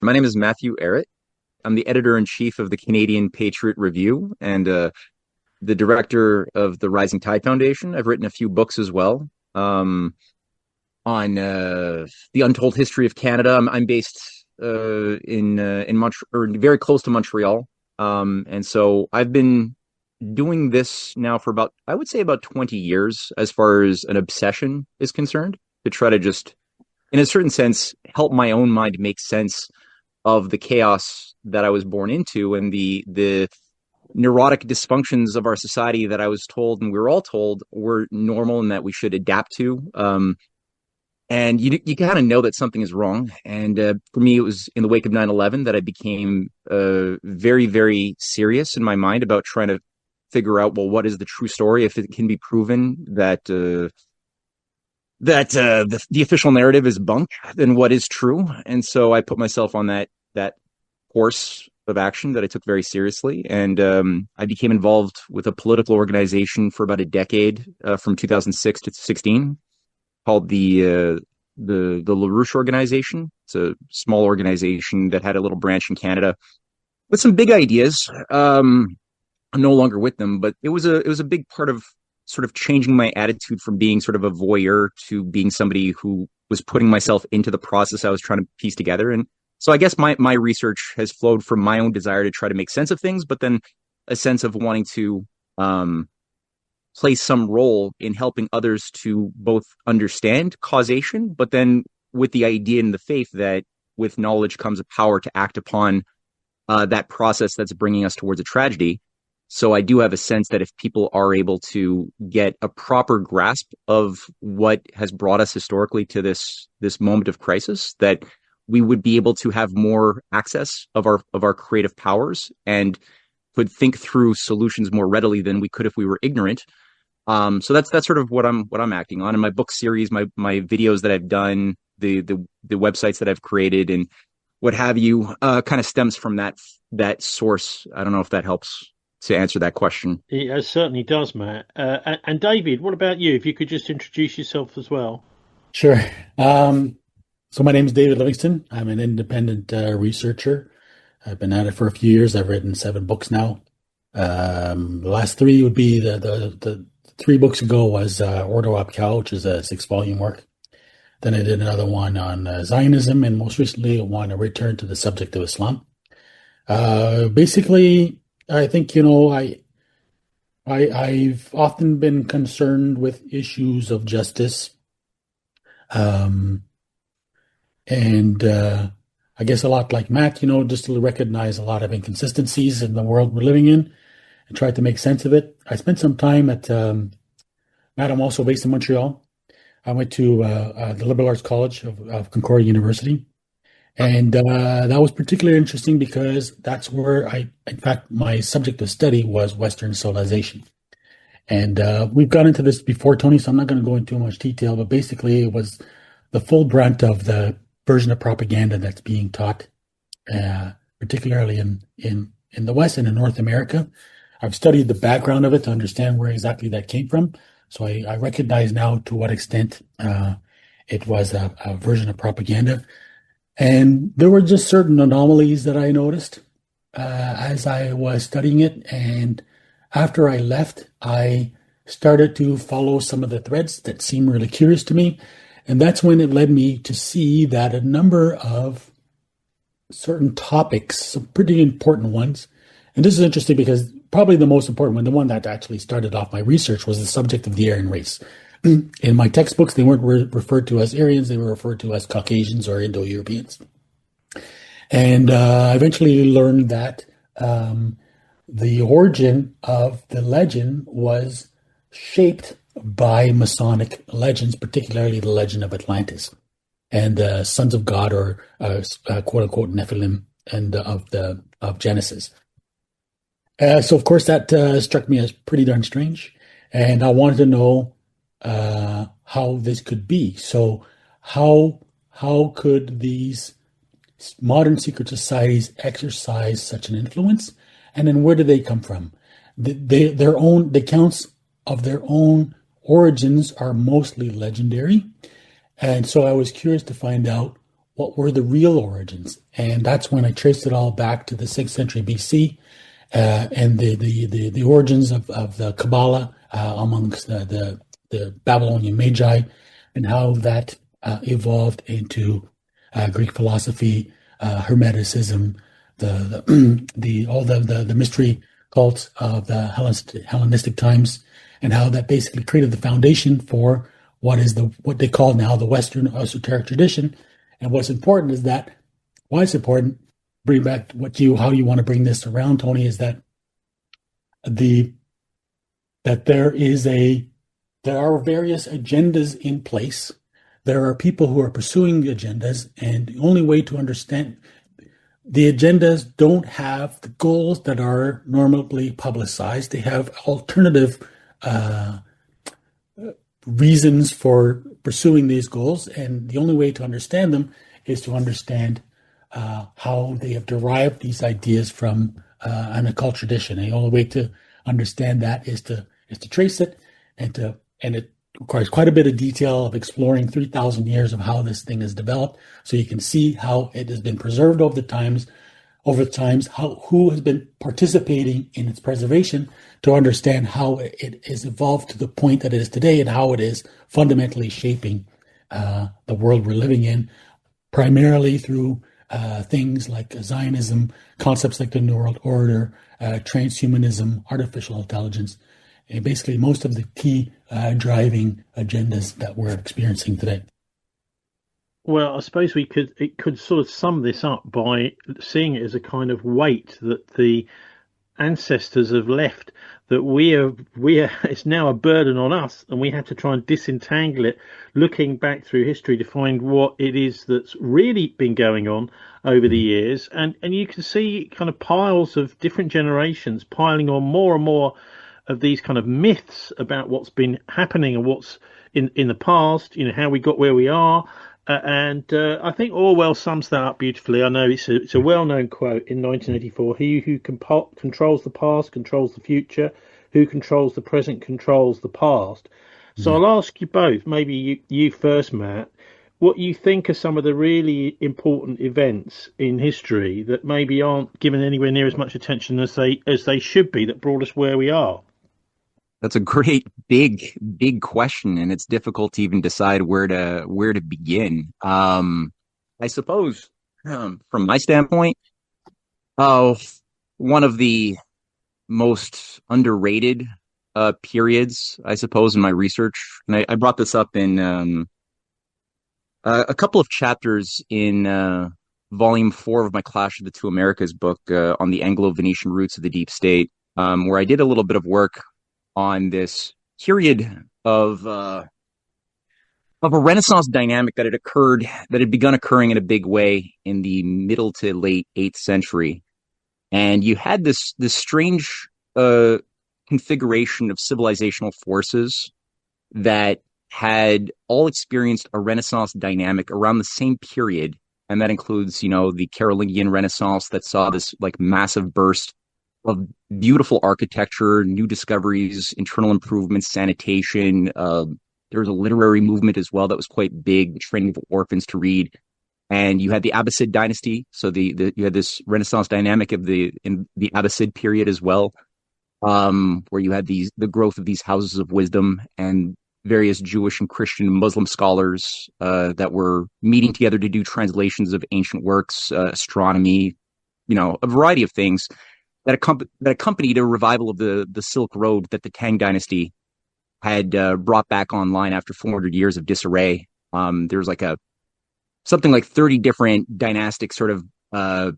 My name is Matthew Ehret. I'm the editor-in-chief of the Canadian Patriot Review and the director of the Rising Tide Foundation. I've written a few books as well on the untold history of Canada. I'm based in Montreal, or very close to Montreal, and so I've been doing this now for about, I would say, about 20 years as far as an obsession is concerned, to try to just, in a certain sense, help my own mind make sense of the chaos that I was born into and the neurotic dysfunctions of our society that I was told, and we were all told, were normal and that we should adapt to. And you kind of know that something is wrong. And for me, it was in the wake of 9/11 that I became very, very serious in my mind about trying to figure out, well, what is the true story? If it can be proven that the official narrative is bunk, then what is true? And so I put myself on that course of action that I took very seriously, and I became involved with a political organization for about a decade, from 2006 to 16, called the LaRouche organization. It's a small organization that had a little branch in Canada with some big ideas. I'm no longer with them, but it was a big part of sort of changing my attitude from being sort of a voyeur to being somebody who was putting myself into the process I was trying to piece together. And so I guess my research has flowed from my own desire to try to make sense of things, but then a sense of wanting to play some role in helping others to both understand causation, but then with the idea and the faith that with knowledge comes a power to act upon that process that's bringing us towards a tragedy. So I do have a sense that if people are able to get a proper grasp of what has brought us historically to this moment of crisis, that we would be able to have more access of our creative powers and could think through solutions more readily than we could if we were ignorant. So that's sort of what I'm acting on. In my book series, my videos that I've done, the websites that I've created, and what have you, kind of stems from that source. I don't know if that helps to answer that question. It certainly does, Matt. And David, what about you? If you could just introduce yourself as well. Sure. So my name is David Livingstone. I'm an independent researcher. I've been at it for a few years. I've written 7 books now. The last 3 would be the 3 books ago was Ordo Ab Chao, which is a 6-volume work. Then I did another one on Zionism, and most recently one, A Return to the Subject of Islam. Basically, I think, I've often been concerned with issues of justice. And I guess a lot like Matt, just to recognize a lot of inconsistencies in the world we're living in and try to make sense of it. I spent some time at, Matt, I'm also based in Montreal. I went to the Liberal Arts College of Concordia University. And that was particularly interesting because that's where in fact, my subject of study was Western civilization. And we've gone into this before, Tony, so I'm not going to go into too much detail, but basically it was the full brunt of the version of propaganda that's being taught, particularly in the West and in North America. I've studied the background of it to understand where exactly that came from. So I recognize now to what extent it was a version of propaganda. And there were just certain anomalies that I noticed as I was studying it. And after I left, I started to follow some of the threads that seemed really curious to me. And that's when it led me to see that a number of certain topics, some pretty important ones, and this is interesting because probably the most important one, the one that actually started off my research, was the subject of the Aryan race. In my textbooks, they weren't referred to as Aryans, they were referred to as Caucasians or Indo-Europeans. And I eventually learned that the origin of the legend was shaped by Masonic legends, particularly the legend of Atlantis and the sons of God, or quote unquote Nephilim, and of Genesis. So of course that struck me as pretty darn strange, and I wanted to know how this could be. So how could these modern secret societies exercise such an influence, and then where do they come from? The accounts of their own origins are mostly legendary, and so I was curious to find out what were the real origins. And that's when I traced it all back to the 6th century BC, and the origins of the Kabbalah amongst the Babylonian Magi, and how that evolved into Greek philosophy, Hermeticism, the mystery cults of the Hellenistic times, and how that basically created the foundation for what they call now the Western esoteric tradition. And what's important is that why it's important. Bring back how you want to bring this around, Tony, is that there are various agendas in place. There are people who are pursuing the agendas, and the only way to understand the agendas don't have the goals that are normally publicized. They have alternative reasons for pursuing these goals, and the only way to understand them is to understand how they have derived these ideas from an occult tradition. And the only way to understand that is to trace it, and it requires quite a bit of detail of exploring 3,000 years of how this thing has developed, so you can see how it has been preserved over the times, who has been participating in its preservation, to understand how it has evolved to the point that it is today, and how it is fundamentally shaping the world we're living in, primarily through things like Zionism, concepts like the New World Order, transhumanism, artificial intelligence, and basically most of the key driving agendas that we're experiencing today. Well, I suppose it could sort of sum this up by seeing it as a kind of weight that the ancestors have left, that it's now a burden on us, and we have to try and disentangle it, looking back through history to find what it is that's really been going on over the years. And you can see kind of piles of different generations piling on more and more of these kind of myths about what's been happening and what's in the past, how we got where we are. And I think Orwell sums that up beautifully. I know it's a well-known quote in 1984. He who controls the past controls the future. Who controls the present controls the past. So I'll ask you both, maybe you first, Matt, what you think are some of the really important events in history that maybe aren't given anywhere near as much attention as they should be, that brought us where we are. That's a great, big question, and it's difficult to even decide where to begin. I suppose, from my standpoint, one of the most underrated periods, I suppose, in my research, and I brought this up in a couple of chapters in volume 4 of my Clash of the Two Americas book on the Anglo-Venetian roots of the deep state, where I did a little bit of work on this period of a Renaissance dynamic that had begun occurring in a big way in the middle to late 8th century. And you had this strange configuration of civilizational forces that had all experienced a Renaissance dynamic around the same period. And that includes, the Carolingian Renaissance that saw this like massive burst of beautiful architecture, new discoveries, internal improvements, sanitation. There was a literary movement as well that was quite big, the training of orphans to read. And you had the Abbasid dynasty, so you had this Renaissance dynamic in the Abbasid period as well, where you had the growth of these houses of wisdom and various Jewish and Christian and Muslim scholars that were meeting together to do translations of ancient works, astronomy, a variety of things that accompanied a revival of the Silk Road that the Tang dynasty had brought back online after 400 years of disarray. There was something like 30 different dynastic sort of, I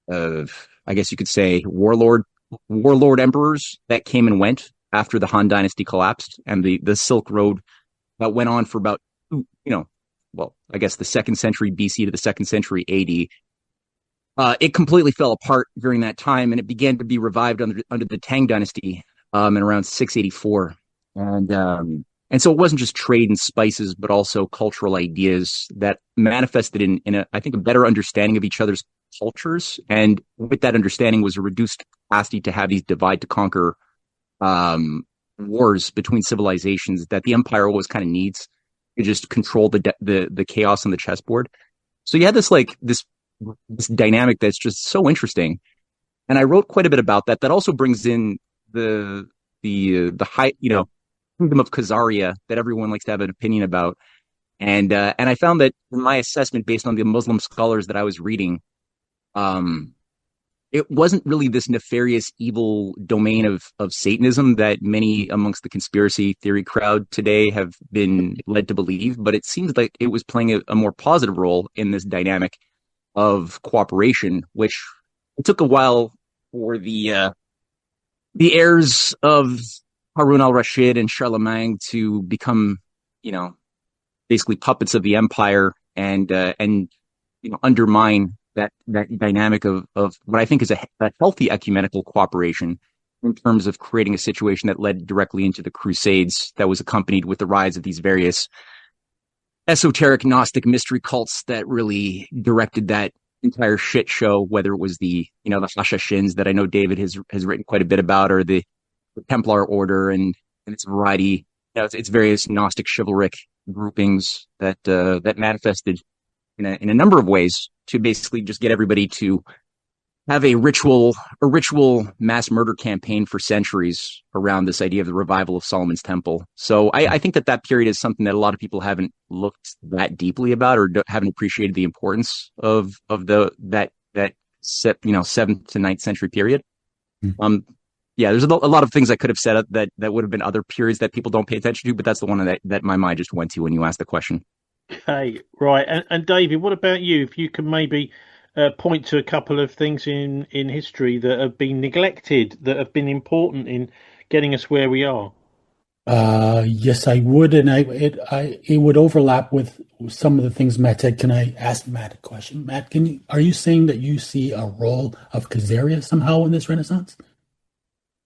guess you could say warlord emperors that came and went after the Han dynasty collapsed, and the Silk Road that went on for about, I guess the 2nd century BC to the 2nd century AD. It completely fell apart during that time, and it began to be revived under the Tang dynasty in around 684. And so it wasn't just trade and spices, but also cultural ideas that manifested in I think, a better understanding of each other's cultures. And with that understanding was a reduced capacity to have these divide to conquer wars between civilizations that the empire always kind of needs to just control the chaos on the chessboard. So you had this dynamic that's just so interesting. And I wrote quite a bit about that. That also brings in the high, kingdom of Khazaria that everyone likes to have an opinion about. And I found that in my assessment, based on the Muslim scholars that I was reading, um, it wasn't really this nefarious, evil domain of Satanism that many amongst the conspiracy theory crowd today have been led to believe. But it seems like it was playing a more positive role in this dynamic of cooperation, which it took a while for the heirs of Harun al-Rashid and Charlemagne to become, you know, basically puppets of the empire and undermine that dynamic of what I think is a healthy ecumenical cooperation in terms of creating a situation that led directly into the Crusades that was accompanied with the rise of these various esoteric Gnostic mystery cults that really directed that entire shit show, whether it was the Hashashins that I know David has written quite a bit about, or the Templar Order and its variety, its various Gnostic chivalric groupings that manifested in a number of ways to basically just get everybody to have a ritual mass murder campaign for centuries around this idea of the revival of Solomon's temple. So I think that period is something that a lot of people haven't looked that deeply about or haven't appreciated the importance of that 7th to 9th century period. Yeah, there's a lot of things I could have said that would have been other periods that people don't pay attention to, but that's the one that my mind just went to when you asked the question. Okay, right. And David, what about you? If you can maybe point to a couple of things in history that have been neglected, that have been important in getting us where we are. Yes, I would, and it would overlap with some of the things Matt said. Can I ask Matt a question? Matt, are you saying that you see a role of Khazaria somehow in this Renaissance?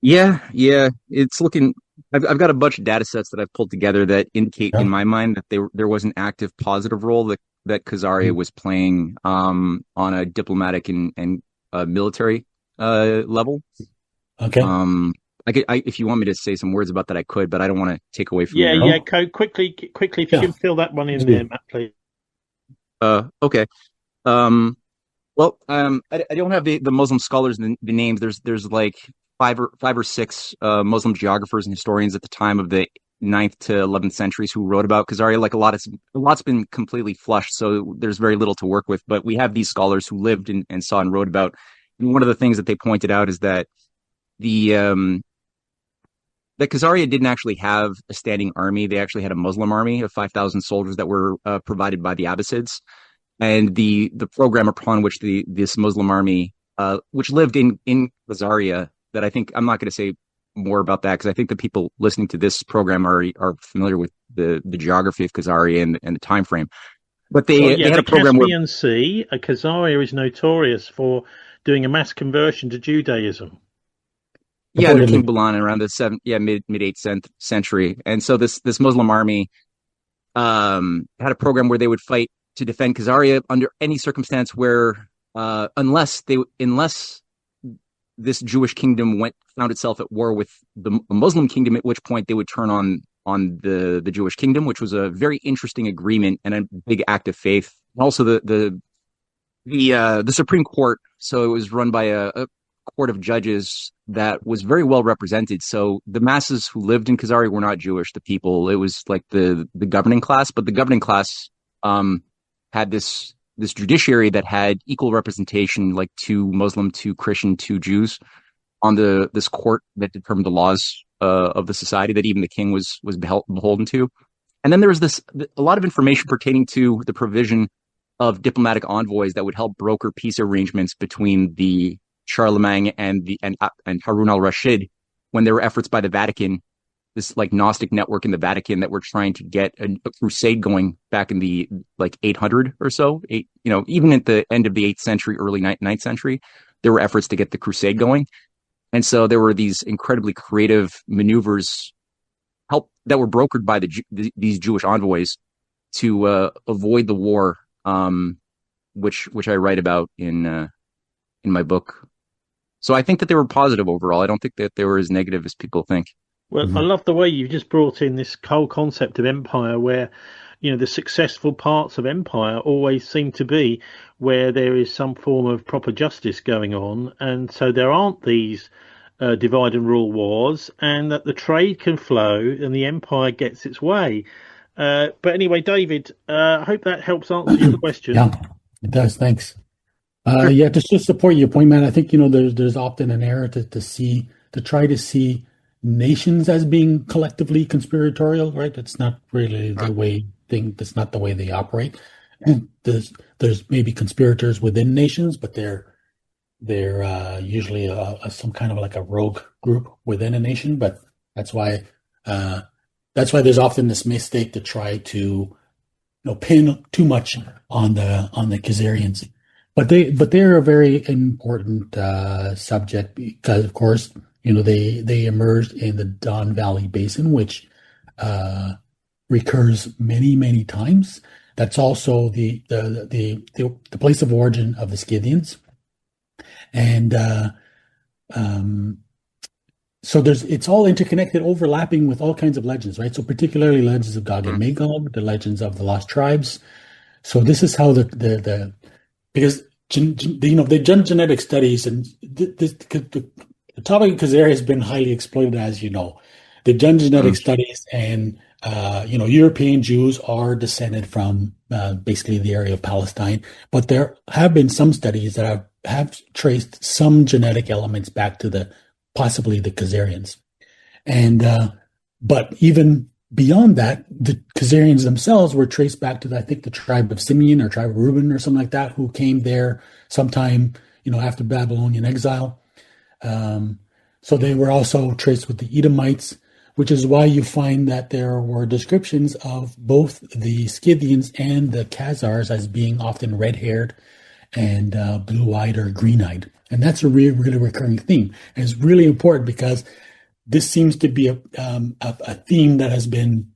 Yeah, it's looking. I've got a bunch of data sets that I've pulled together that indicate in my mind that there was an active positive role that Khazaria was playing on a diplomatic and military level. Okay. If you want me to say some words about that, I could, but I don't want to take away from you. Yeah. Quickly, if you can fill that one in there, Matt, please. Okay. Well, I don't have the Muslim scholars the names. There's like five or six Muslim geographers and historians at the time of the 9th to 11th centuries who wrote about Khazaria. Like a lot's been completely flushed, so there's very little to work with. But we have these scholars who lived and saw and wrote about. And one of the things that they pointed out is that that Khazaria didn't actually have a standing army. They actually had a Muslim army of 5,000 soldiers that were provided by the Abbasids. And the program upon which this Muslim army, which lived in Khazaria, that I think I'm not going to say more about that because I think the people listening to this program are familiar with the geography of Khazaria and the time frame. But they had a program where Caspian Sea, Khazaria is notorious for doing a mass conversion to Judaism. Yeah, the King Bulan around the mid 8th century, and so this Muslim army had a program where they would fight to defend Khazaria under any circumstance where unless this Jewish kingdom found itself at war with the Muslim kingdom, at which point they would turn on the Jewish kingdom, which was a very interesting agreement and a big act of faith. And also the Supreme Court, so it was run by a court of judges that was very well represented. So the masses who lived in Khazaria were not Jewish. The people, it was like the governing class, but the governing class had this judiciary that had equal representation, like 2 Muslim, 2 Christian, 2 Jews on this court that determined the laws of the society that even the king was beholden to. And then there was a lot of information pertaining to the provision of diplomatic envoys that would help broker peace arrangements between the Charlemagne and Harun al-Rashid when there were efforts by the Vatican, this like Gnostic network in the Vatican that were trying to get a crusade going back in the like 800 or so. Even at the end of the 8th century, early 9th century, there were efforts to get the crusade going. And so there were these incredibly creative maneuvers that were brokered by these Jewish envoys to avoid the war, which I write about in my book. So I think that they were positive overall. I don't think that they were as negative as people think. Well, I love the way you've just brought in this whole concept of empire where, the successful parts of empire always seem to be where there is some form of proper justice going on, and so there aren't these divide and rule wars, and that the trade can flow and the empire gets its way. But anyway, David, I hope that helps answer your question. Yeah, it does. Thanks. Yeah, just to support your point, man, I think, there's often an error to try to see nations as being collectively conspiratorial, right? That's not really that's not the way they operate. And there's maybe conspirators within nations, but they're usually some kind of like a rogue group within a nation. But that's why there's often this mistake to try to pin too much on the Khazarians. But they're a very important subject because, of course, they emerged in the Don Valley Basin, which recurs many, many times. That's also the place of origin of the Scythians, and so it's all interconnected, overlapping with all kinds of legends, right? So particularly legends of Gog and Magog, the legends of the lost tribes. So this is how because they've done genetic studies, and the topic of Khazari has been highly exploited, as you know. They've done genetic studies, and European Jews are descended from basically the area of Palestine, but there have been some studies that have traced some genetic elements back to possibly the Khazarians, and but even beyond that, the Khazarians themselves were traced back to, I think, the tribe of Simeon or tribe of Reuben or something like that, who came there sometime, after Babylonian exile. So they were also traced with the Edomites, which is why you find that there were descriptions of both the Scythians and the Khazars as being often red-haired and blue-eyed or green-eyed. And that's a really recurring theme. And it's really important because this seems to be a theme that has been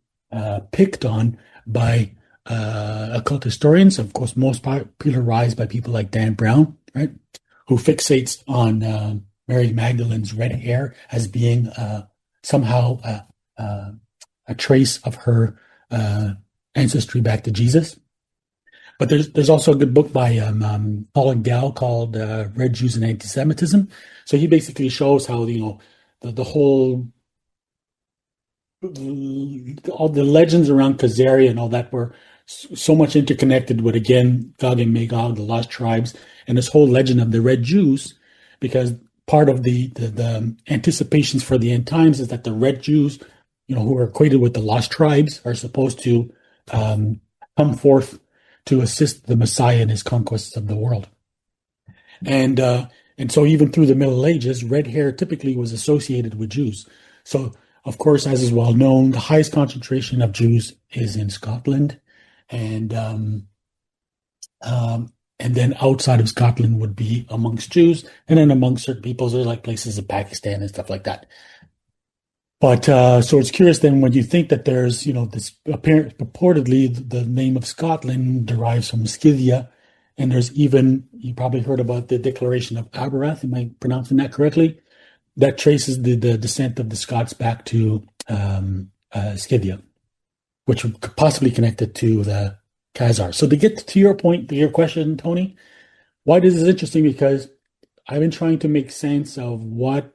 picked on by occult historians, of course, most popularized by people like Dan Brown, right, who fixates on Mary Magdalene's red hair as being somehow a trace of her ancestry back to Jesus. But there's also a good book by Paul and Gal called Red Jews and Anti-Semitism. So he basically shows how the whole, all the legends around Khazari and all that were so much interconnected with, again, Gog and Magog, the lost tribes, and this whole legend of the Red Jews, because part of the anticipations for the end times is that the Red Jews, who are equated with the lost tribes, are supposed to come forth to assist the Messiah in his conquests of the world. And so even through the Middle Ages, red hair typically was associated with Jews. So, of course, as is well known, the highest concentration of Jews is in Scotland. And then outside of Scotland would be amongst Jews. And then amongst certain peoples, there's like places in Pakistan and stuff like that. But so it's curious then when you think that there's, this purportedly the name of Scotland derives from Scythia. And there's even, you probably heard about the Declaration of Aberrath, am I pronouncing that correctly? That traces the descent of the Scots back to Scythia, which would possibly connect it to the Khazar. So to get to your point, to your question, Tony, why this is interesting, because I've been trying to make sense of what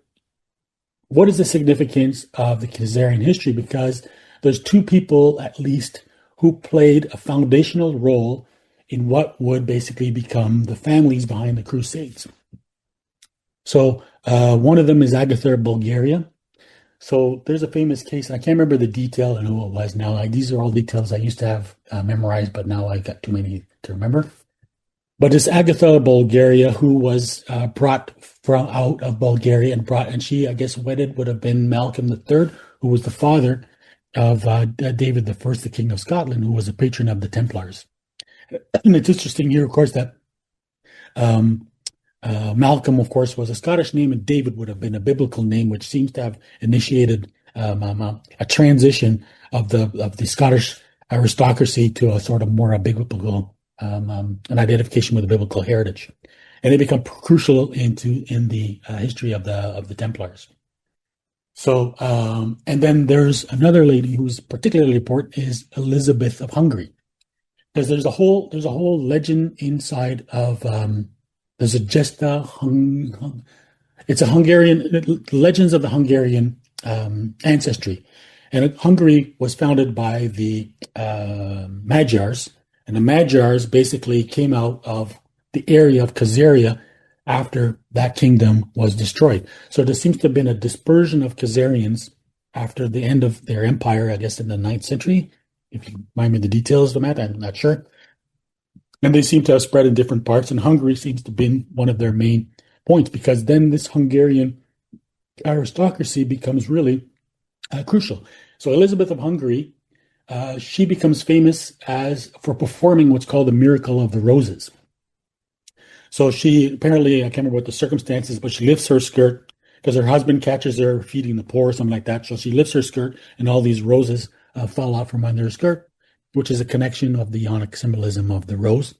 is the significance of the Khazarian history, because there's two people at least who played a foundational role in what would basically become the families behind the Crusades. So one of them is Agatha of Bulgaria. So there's a famous case, and I can't remember the detail and who it was now. These are all details I used to have memorized, but now I got too many to remember. But it's Agatha of Bulgaria who was brought from out of Bulgaria and she, I guess, wedded would have been Malcolm III, who was the father of David I, the King of Scotland, who was a patron of the Templars. And it's interesting here, of course, that Malcolm, of course, was a Scottish name, and David would have been a biblical name, which seems to have initiated a transition of the Scottish aristocracy to a sort of more biblical an identification with a biblical heritage, and they become crucial in the history of the Templars. So, and then there's another lady who's particularly important is Elizabeth of Hungary, because there's a whole legend inside of there's a Gesta it's a Hungarian legends of the Hungarian ancestry, and Hungary was founded by the Magyars, and the Magyars basically came out of the area of Khazaria after that kingdom was destroyed. So there seems to have been a dispersion of Khazarians after the end of their empire, I guess in the ninth century. If you remind me the details of that, I'm not sure. And they seem to have spread in different parts, and Hungary seems to have been one of their main points, because then this Hungarian aristocracy becomes really crucial. So Elizabeth of Hungary, she becomes famous as for performing what's called the miracle of the roses. So she apparently, I can't remember what the circumstances, but she lifts her skirt because her husband catches her feeding the poor or something like that. So she lifts her skirt, and all these roses fall out from under her skirt, which is a connection of the Ionic symbolism of the rose,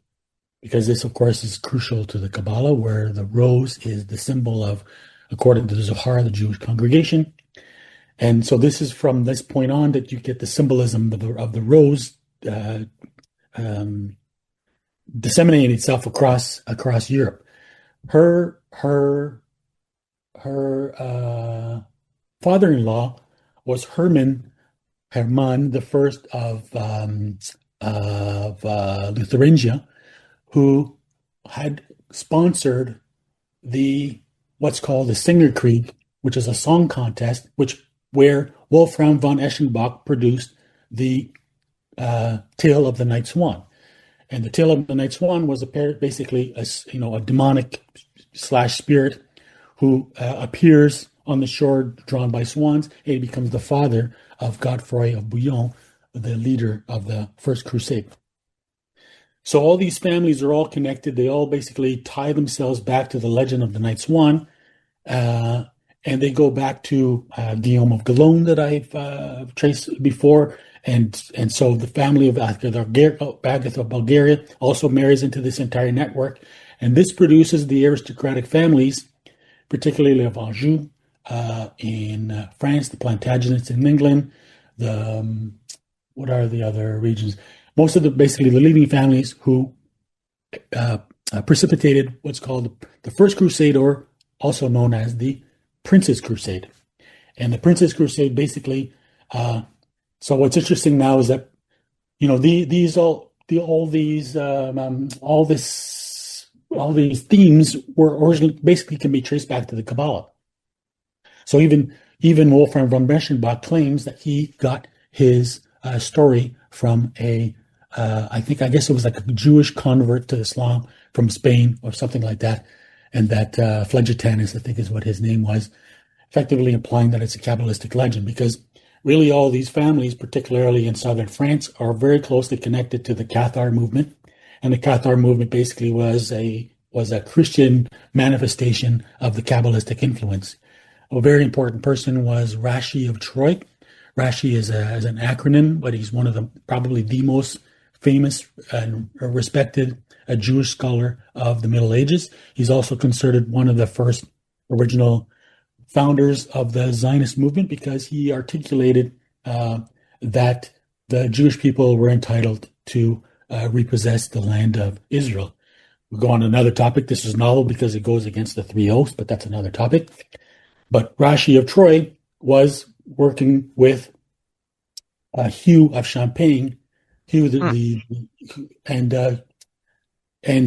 because this, of course, is crucial to the Kabbalah, where the rose is the symbol of, according to the Zohar, the Jewish congregation. And so this is from this point on that you get the symbolism of the rose disseminating itself across Europe. Her father-in-law was Herman the First of Lithuania, who had sponsored the what's called the Singer Krieg, which is a song contest, where Wolfram von Eschenbach produced the Tale of the Night Swan. And the Tale of the Night Swan was basically a demonic slash spirit who appears on the shore drawn by swans, and he becomes the father of Godefroy of Bouillon, the leader of the First Crusade. So all these families are all connected. They all basically tie themselves back to the legend of the Night Swan, and they go back to Guillaume of Bouillon that I've traced before. And so the family of Agatha of Bulgaria also marries into this entire network. And this produces the aristocratic families, particularly of Anjou in France, the Plantagenets in England, what are the other regions? Most of basically the leading families who precipitated what's called the First Crusade, or also known as the Prince's Crusade. And the Prince's Crusade basically, so what's interesting now is that, all these themes were originally basically can be traced back to the Kabbalah. So even Wolfram von Eschenbach claims that he got his story from I guess it was like a Jewish convert to Islam from Spain or something like that, and that Flegetanus, I think, is what his name was, effectively implying that it's a Kabbalistic legend, because really all these families, particularly in southern France, are very closely connected to the Cathar movement, and the Cathar movement basically was a Christian manifestation of the Kabbalistic influence. A very important person was Rashi of Troy. Rashi is an acronym, but he's one of probably the most famous and respected Jewish scholar of the Middle Ages. He's also considered one of the first original founders of the Zionist movement, because he articulated that the Jewish people were entitled to repossess the land of Israel. We'll go on to another topic. This is novel because it goes against the three oaths, but that's another topic. But Rashi of Troy was working with Hugh of Champagne, and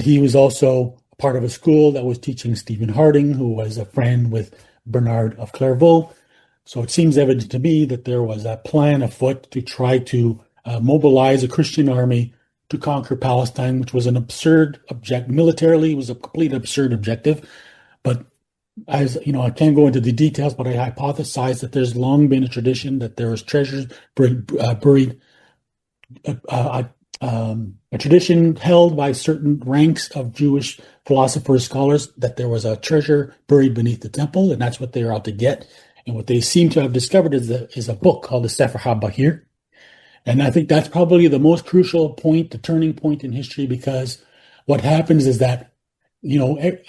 he was also part of a school that was teaching Stephen Harding, who was a friend with Bernard of Clairvaux. So it seems evident to me that there was a plan afoot to try to mobilize a Christian army to conquer Palestine, which was an absurd object. Militarily, it was a complete absurd objective. But as you know, I can't go into the details, but I hypothesize that there's long been a tradition that there was treasures buried, a tradition held by certain ranks of Jewish philosophers, scholars, that there was a treasure buried beneath the temple, and that's what they were out to get. And what they seem to have discovered is a book called the Sefer HaBahir. And I think that's probably the most crucial point, the turning point in history, because what happens is that,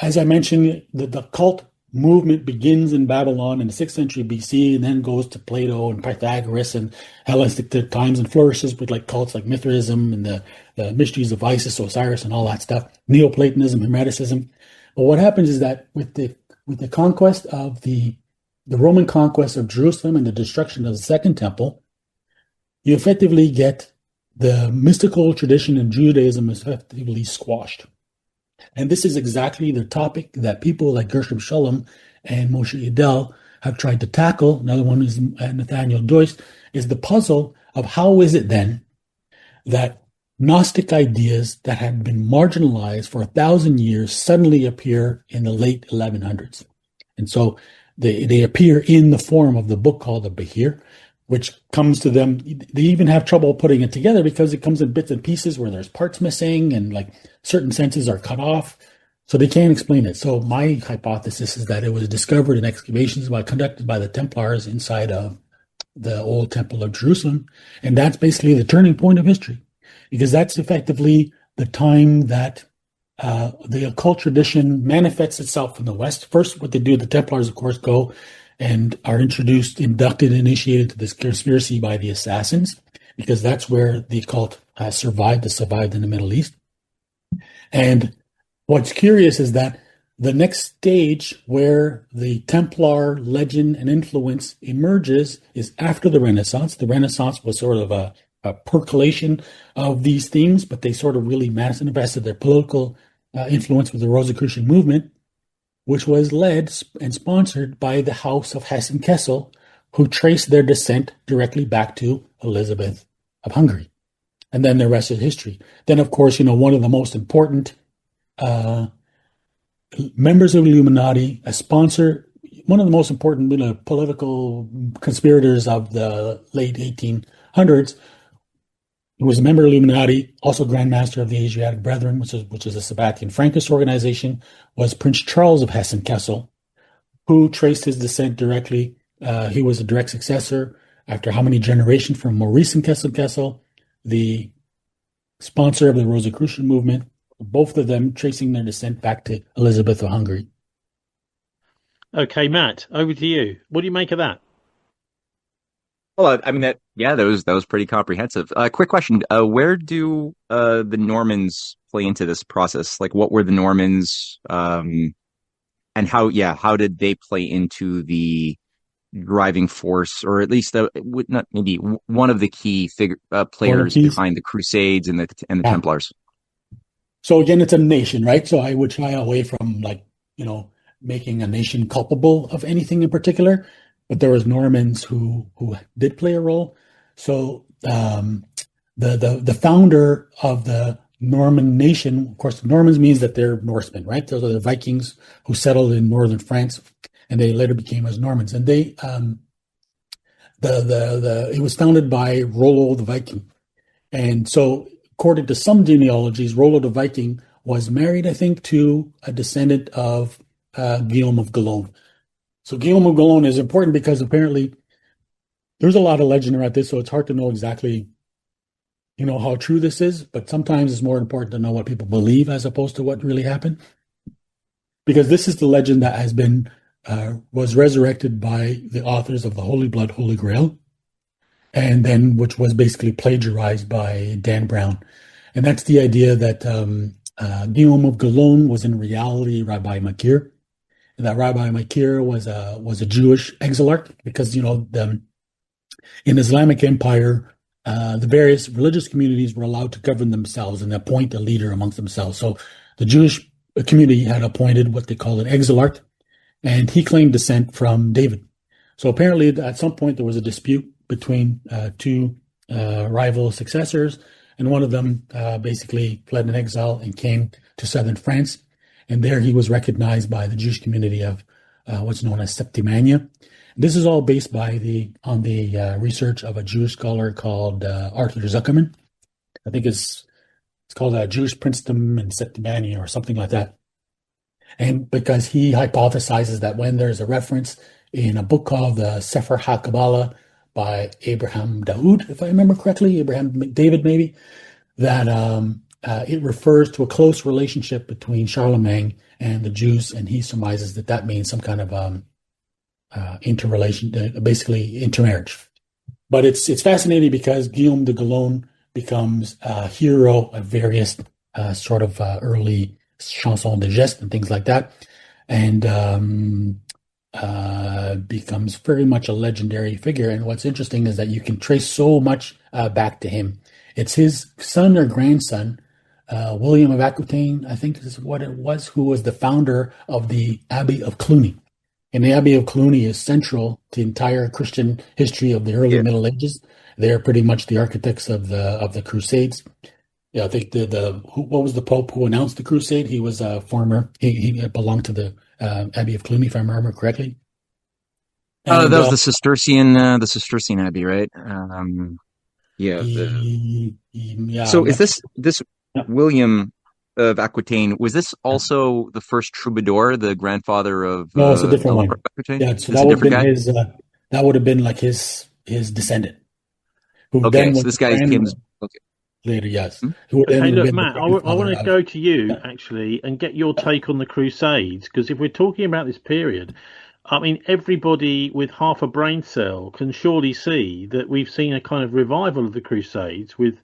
as I mentioned, the cult movement begins in Babylon in the 6th century BC and then goes to Plato and Pythagoras and Hellenistic times and flourishes with like cults like Mithraism and the mysteries of Isis, Osiris, and all that stuff, Neoplatonism, Hermeticism. But what happens is that with the conquest of the Roman conquest of Jerusalem and the destruction of the Second Temple, you effectively get the mystical tradition in Judaism is effectively squashed. And this is exactly the topic that people like Gershom Scholem and Moshe Idel have tried to tackle. Another one is Nathaniel Joyce, is the puzzle of how is it then that Gnostic ideas that had been marginalized for 1,000 years suddenly appear in the late 1100s. And so they appear in the form of the book called the Behir, which comes to them. They even have trouble putting it together because it comes in bits and pieces where there's parts missing and like certain senses are cut off. So they can't explain it. So my hypothesis is that it was discovered in excavations conducted by the Templars inside of the old Temple of Jerusalem. And that's basically the turning point of history, because that's effectively the time that the occult tradition manifests itself in the West. First, what they do, the Templars, of course, go and are introduced, inducted, initiated to this conspiracy by the assassins, because that's where the occult has survived in the Middle East. And what's curious is that the next stage where the Templar legend and influence emerges is after the Renaissance. The Renaissance was sort of a percolation of these themes, but they sort of really manifested their political influence with the Rosicrucian movement, which was led and sponsored by the House of Hessen-Kassel, who traced their descent directly back to Elizabeth of Hungary. And then the rest is history. Then, of course, one of the most important members of Illuminati, a sponsor, one of the most important political conspirators of the late 1800s, who was a member of Illuminati, also Grand Master of the Asiatic Brethren, which is a Sabbatean Frankist organization, was Prince Charles of Hessen-Kassel, who traced his descent directly. He was a direct successor after how many generations from Maurice and Hessen-Kassel, the sponsor of the Rosicrucian movement, both of them tracing their descent back to Elizabeth of Hungary. Okay, Matt, over to you. What do you make of that? Well, I mean that was pretty comprehensive. Quick question: where do the Normans play into this process? Like, what were the Normans, and how did they play into the driving force, or at least not maybe one of the key players behind the Crusades and the Templars? So again, it's a nation, right? So I would shy away from making a nation culpable of anything in particular. But there was Normans who did play a role. So the founder of the Norman nation, of course, Normans means that they're Norsemen, right? Those are the Vikings who settled in northern France, and they later became as Normans. And they it was founded by Rollo the Viking. And so, according to some genealogies, Rollo the Viking was married, I think, to a descendant of Guillaume of Boulogne. So Guillaume of Boulogne is important because apparently there's a lot of legend around this, so it's hard to know exactly, how true this is. But sometimes it's more important to know what people believe as opposed to what really happened, because this is the legend that has been was resurrected by the authors of the Holy Blood, Holy Grail, and then which was basically plagiarized by Dan Brown, and that's the idea that Guillaume of Boulogne was in reality Rabbi Makir. That Rabbi Makir was a Jewish exilarch, because in Islamic Empire, the various religious communities were allowed to govern themselves and appoint a leader amongst themselves. So the Jewish community had appointed what they call an exilarch, and he claimed descent from David. So apparently, at some point, there was a dispute between two rival successors, and one of them basically fled in exile and came to southern France. And there he was recognized by the Jewish community of what's known as Septimania. This is all based on the research of a Jewish scholar called Arthur Zuckerman. I think it's called Jewish Princedom in Septimania or something like that. And because he hypothesizes that when there's a reference in a book called the Sefer HaKabbalah by Abraham Daoud, if I remember correctly, Abraham David maybe, that it refers to a close relationship between Charlemagne and the Jews, and he surmises that that means some kind of interrelation, basically intermarriage. But it's fascinating because Guillaume de Gaulle becomes a hero of various sort of early chansons de geste and things like that, and becomes very much a legendary figure. And what's interesting is that you can trace so much back to him. It's his son or grandson, William of Aquitaine, I think is what it was, who was the founder of the Abbey of Cluny. And the Abbey of Cluny is central to the entire Christian history of the early Middle Ages. They're pretty much the architects of the Crusades. Yeah, I think what was the Pope who announced the Crusade? He was a former. He belonged to the Abbey of Cluny, if I remember correctly. And, that was the Cistercian Abbey, right? Yeah. Yeah. So is this Yeah. William of Aquitaine? Was this also the first troubadour, the grandfather of No, it's a different one. Aquitaine? Yeah, so It's that a would have different been guy. his. That would have been like his descendant, who Okay, then so was this the guy's Kim's. grand Okay. later. Yes, Hmm? who would then Hey, have look, been the Matt, I grandfather want to of. go to you Yeah. actually and get your take on the Crusades, because if we're talking about this period, I mean, everybody with half a brain cell can surely see that we've seen a kind of revival of the Crusades with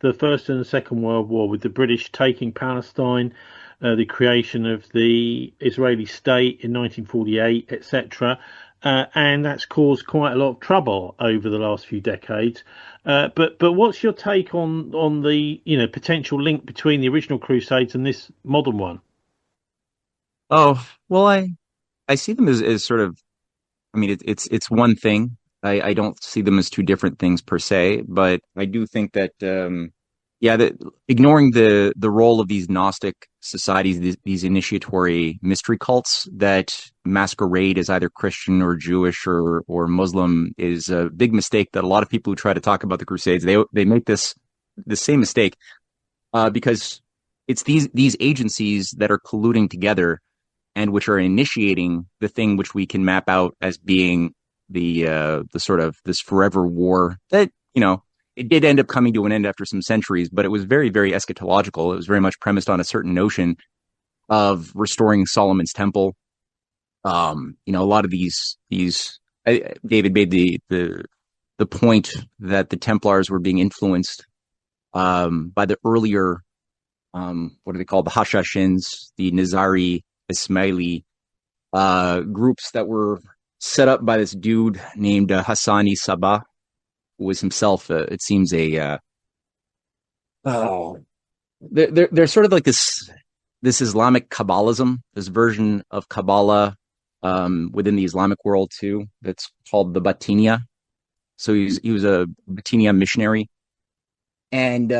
the First and the Second World War, with the British taking Palestine, the creation of the Israeli state in 1948, etc. And that's caused quite a lot of trouble over the last few decades. But what's your take on the potential link between the original Crusades and this modern one? Oh, well, I see them as sort of. I mean, it's one thing. I don't see them as two different things per se, but I do think that yeah, that ignoring the role of these Gnostic societies, these initiatory mystery cults that masquerade as either Christian or Jewish or Muslim is a big mistake that a lot of people who try to talk about the Crusades they make the same mistake because it's these agencies that are colluding together and which are initiating the thing which we can map out as being the sort of this forever war that it did end up coming to an end after some centuries, but it was very, very eschatological. It was very much premised on a certain notion of restoring Solomon's temple. A lot of David made the point that the Templars were being influenced by the earlier what are they called, the Hashashins, the Nizari Ismaili groups that were set up by this dude named Hassani Sabah, who was himself, it seems, they're sort of like this Islamic Kabbalism, this version of Kabbalah within the Islamic world too. That's called the Batiniya. So he was a Batiniya missionary. And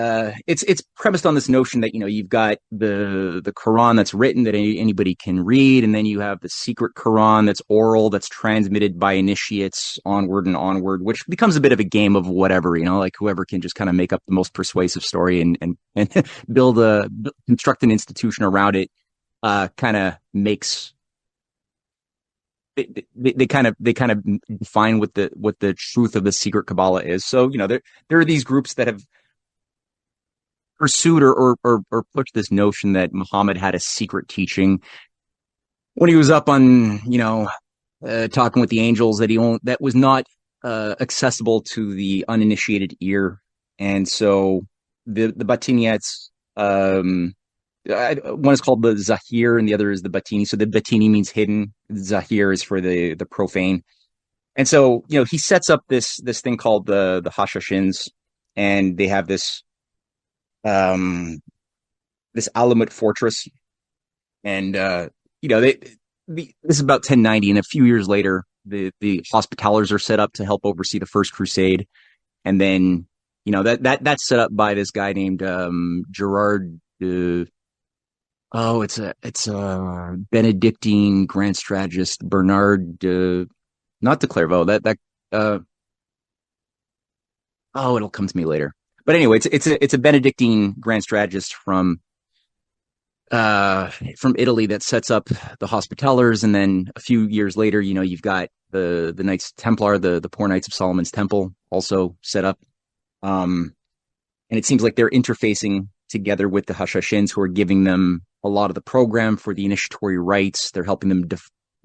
it's premised on this notion that you've got the Quran that's written that anybody can read, and then you have the secret Quran that's oral, that's transmitted by initiates onward and onward, which becomes a bit of a game of whatever, like whoever can just kind of make up the most persuasive story and construct an institution around it. Kind of makes they kind of define what the truth of the secret Kabbalah is. So there are these groups that have pursued or pushed this notion that Muhammad had a secret teaching when he was up on talking with the angels that was not accessible to the uninitiated ear. And so the Batiniyats, one is called the Zahir and the other is the Batini. So the Batini means hidden, Zahir is for the profane. And so he sets up this thing called the Hashashins, and they have this Alamut fortress, and this is about 1090, and a few years later the Hospitallers are set up to help oversee the First Crusade, and then that's set up by this guy named Gerard. It's a Benedictine Grand Strategist Bernard, not de Clairvaux. It'll come to me later. But anyway, it's a Benedictine Grand Strategist from Italy that sets up the Hospitallers, and then a few years later, you've got the Knights Templar, the Poor Knights of Solomon's Temple, also set up. And it seems like they're interfacing together with the Hashashins, who are giving them a lot of the program for the initiatory rites. They're helping them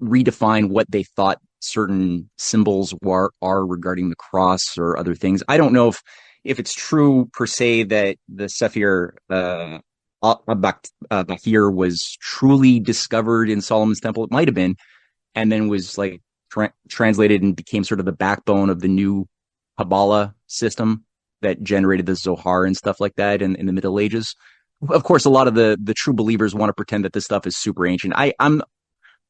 redefine what they thought certain symbols are regarding the cross or other things. I don't know if it's true per se that the Sefer Bakir was truly discovered in Solomon's temple. It might have been, and then was like translated and became sort of the backbone of the new Kabbalah system that generated the Zohar and stuff like that in the Middle Ages. Of course, a lot of the true believers want to pretend that this stuff is super ancient.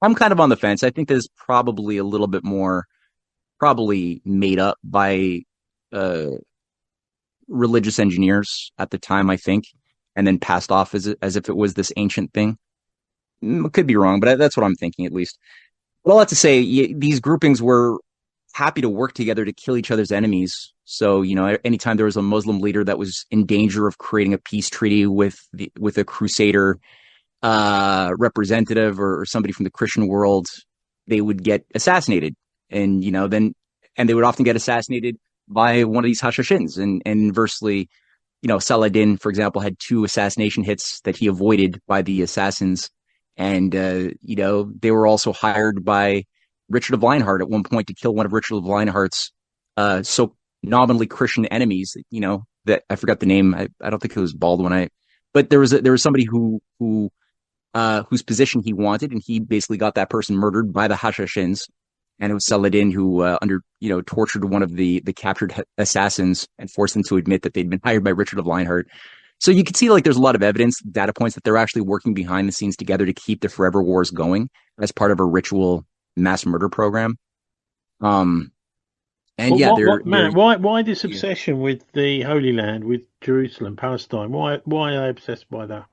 I'm kind of on the fence. I think there's probably a little bit more, probably made up by religious engineers at the time, I think, and then passed off as if it was this ancient thing. Could be wrong, but that's what I'm thinking, at least. But all that to say, these groupings were happy to work together to kill each other's enemies. So, anytime there was a Muslim leader that was in danger of creating a peace treaty with a Crusader representative or somebody from the Christian world, they would get assassinated. And, and they would often get assassinated by one of these Hashashins. And inversely, Saladin, for example, had 2 assassination hits that he avoided by the assassins. And, they were also hired by Richard of Lionheart at one point to kill one of Richard of Lionheart's so nominally Christian enemies, that I forgot the name. I don't think it was Baldwin. But there was somebody whose position he wanted, and he basically got that person murdered by the Hashashins. And it was Saladin who, tortured one of the captured assassins and forced them to admit that they'd been hired by Richard of Lionheart. So you can see, there's a lot of evidence, data points that they're actually working behind the scenes together to keep the Forever Wars going as part of a ritual mass murder program. And Matt, why this obsession with the Holy Land, with Jerusalem, Palestine? Why are they obsessed by that?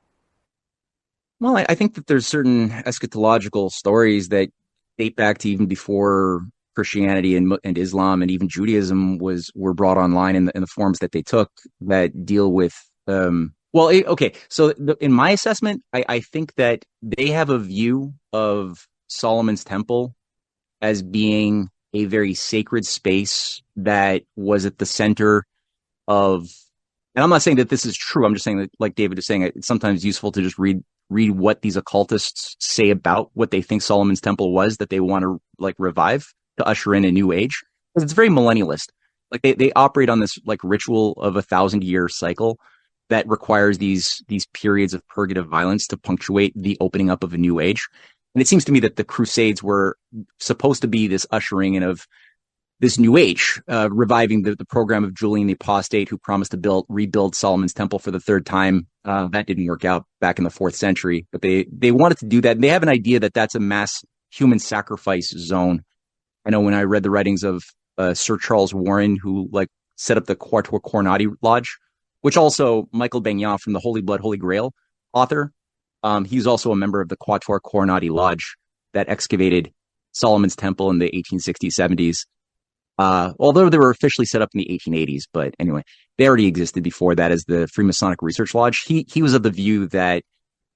Well, I think that there's certain eschatological stories that date back to even before Christianity and Islam and even Judaism were brought online in the forms that they took, that deal with. So in my assessment, I think that they have a view of Solomon's temple as being a very sacred space that was at the center of. And I'm not saying that this is true. I'm just saying that, like David is saying, it's sometimes useful to just read what these occultists say about what they think Solomon's temple was, that they want to revive to usher in a new age, because it's very millennialist. They operate on this ritual of 1,000-year cycle that requires these periods of purgative violence to punctuate the opening up of a new age. And it seems to me that the Crusades were supposed to be this ushering in of this new age, reviving the program of Julian the Apostate, who promised to rebuild Solomon's temple for the 3rd time. That didn't work out back in the 4th century, but they wanted to do that. And they have an idea that that's a mass human sacrifice zone. I know when I read the writings of Sir Charles Warren, who set up the Quatuor Coronati Lodge, which also Michael Benioff, from the Holy Blood, Holy Grail author, he's also a member of the Quatuor Coronati Lodge that excavated Solomon's temple in the 1860s, 70s. Although they were officially set up in the 1880s, but anyway, they already existed before that as the Freemasonic Research Lodge. He was of the view that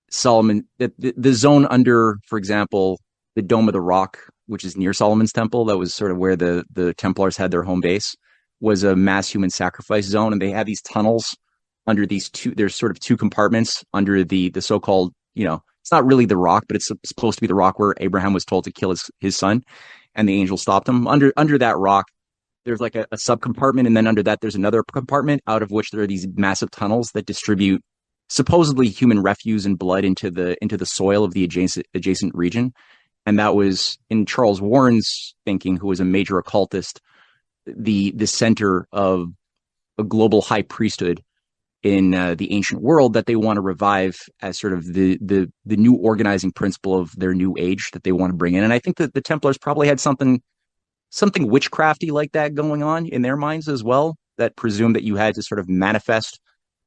the zone under, for example, the Dome of the Rock, which is near Solomon's temple, that was sort of where the Templars had their home base, was a mass human sacrifice zone. And they had these tunnels under there's sort of 2 compartments under the so-called, it's not really the rock, but it's supposed to be the rock where Abraham was told to kill his son, and the angel stopped him. Under that rock, there's a subcompartment, and then under that there's another compartment, out of which there are these massive tunnels that distribute supposedly human refuse and blood into the soil of the adjacent region. And that was, in Charles Warren's thinking, who was a major occultist, the center of a global high priesthood in the ancient world that they want to revive as sort of the new organizing principle of their new age that they want to bring in. And I think that the Templars probably had something witchcrafty like that going on in their minds as well, that presumed that you had to sort of manifest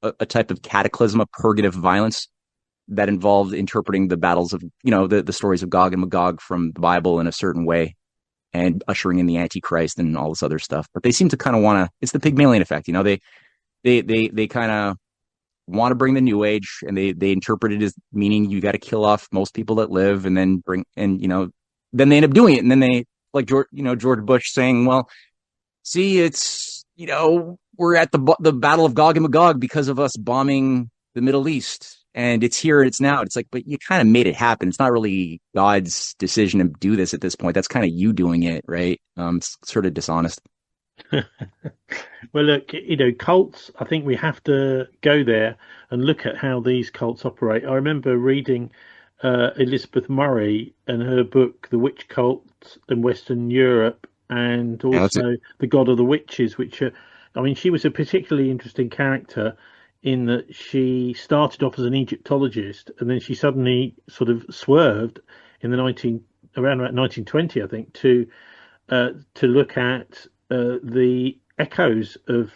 a type of cataclysm of purgative violence that involved interpreting the battles of, the stories of Gog and Magog from the Bible in a certain way, and ushering in the Antichrist and all this other stuff. But they seem to kind of want to, it's the Pygmalion effect, they kind of want to bring the new age, and they interpret it as meaning you got to kill off most people that live, and then then they end up doing it. And then they, George Bush saying, well, see, it's, we're at the Battle of Gog and Magog because of us bombing the Middle East, and it's here, it's now. It's like, but you kind of made it happen. It's not really God's decision to do this at this point. That's kind of you doing it, right? It's sort of dishonest. Well, look, cults, I think we have to go there and look at how these cults operate. I remember reading Elizabeth Murray and her book, The Witch Cult in Western Europe, and Yeah, that's it. also The God of the Witches, which, I mean, she was a particularly interesting character in that she started off as an Egyptologist and then she suddenly sort of swerved in the around about 1920, I think, to look at the echoes of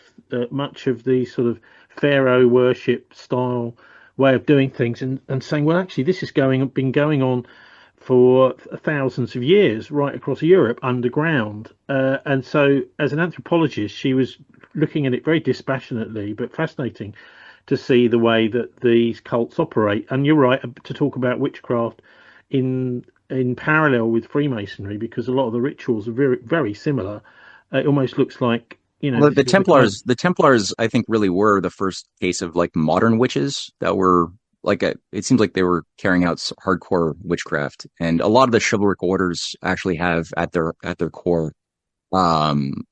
much of the sort of pharaoh worship style way of doing things, and saying, well, actually, this is been going on for thousands of years right across Europe underground. And so, as an anthropologist, she was looking at it very dispassionately, but fascinating to see the way that these cults operate. And you're right to talk about witchcraft in parallel with Freemasonry, because a lot of the rituals are very, very similar. It almost looks like, Well, this is the kind. The Templars, I think, really were the first case of like modern witches that were like it seems like they were carrying out hardcore witchcraft, and a lot of the chivalric orders actually have at their core, um,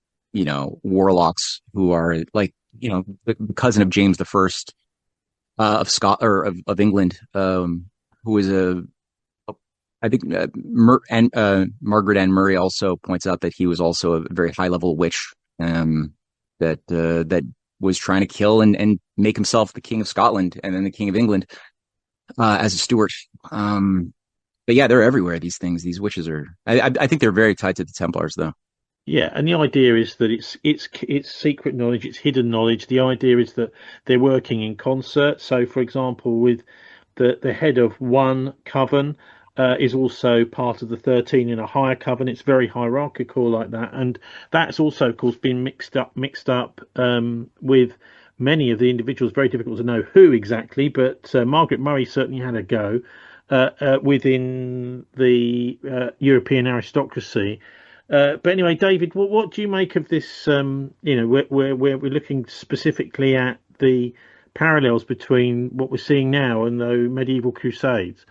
warlocks who are like, the cousin of James the First, of Scot or of England, who is I think Margaret Ann Murray also points out that he was also a very high level witch, that was trying to kill and make himself the king of Scotland and then the king of England, as a steward. But yeah, they're everywhere. These things, these witches are. I think they're very tied to the Templars, though. Yeah, and the idea is that it's secret knowledge, it's hidden knowledge. The idea is that they're working in concert. So, for example, with the head of one coven is also part of the 13 in a higher coven. It's very hierarchical like that, and that's also, of course, been mixed up with many of the individuals. Very difficult to know who exactly, but Margaret Murray certainly had a go within the European aristocracy. But anyway, David, what do you make of this? Where we're looking specifically at the parallels between what we're seeing now and the medieval crusades.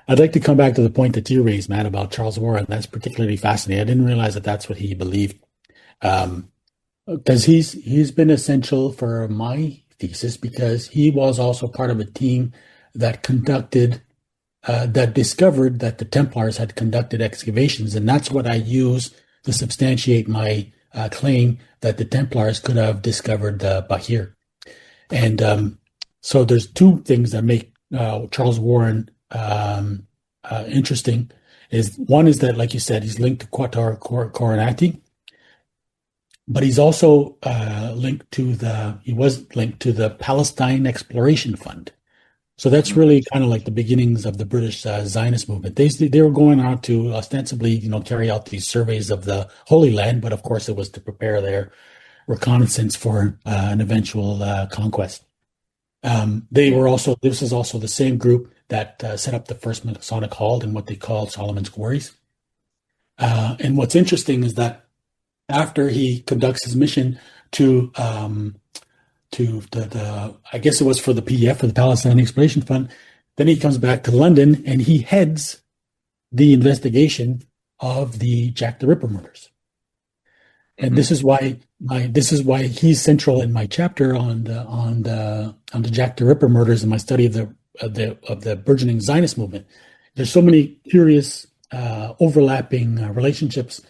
I'd like to come back to the point that you raised, Matt, about Charles Warren. That's particularly fascinating. I didn't realize that that's what he believed, because he's been essential for my thesis, because he was also part of a team that discovered that the Templars had conducted excavations, and that's what I use to substantiate my claim that the Templars could have discovered the Bahir. And so there's two things that make Charles Warren interesting. One is that, like you said, he's linked to Quattar Coronati, but he's also he was linked to the Palestine Exploration Fund. So that's really kind of like the beginnings of the British Zionist movement. They were going out to ostensibly, carry out these surveys of the Holy Land, but of course it was to prepare their reconnaissance for an eventual conquest. This is also the same group that set up the first Masonic Hall in what they called Solomon's Quarries. And what's interesting is that after he conducts his mission to I guess it was for the PDF, for the Palestine Exploration Fund, then he comes back to London and he heads the investigation of the Jack the Ripper murders. And this is why he's central in my chapter on the Jack the Ripper murders and my study of the burgeoning Zionist movement. There's so many curious overlapping relationships.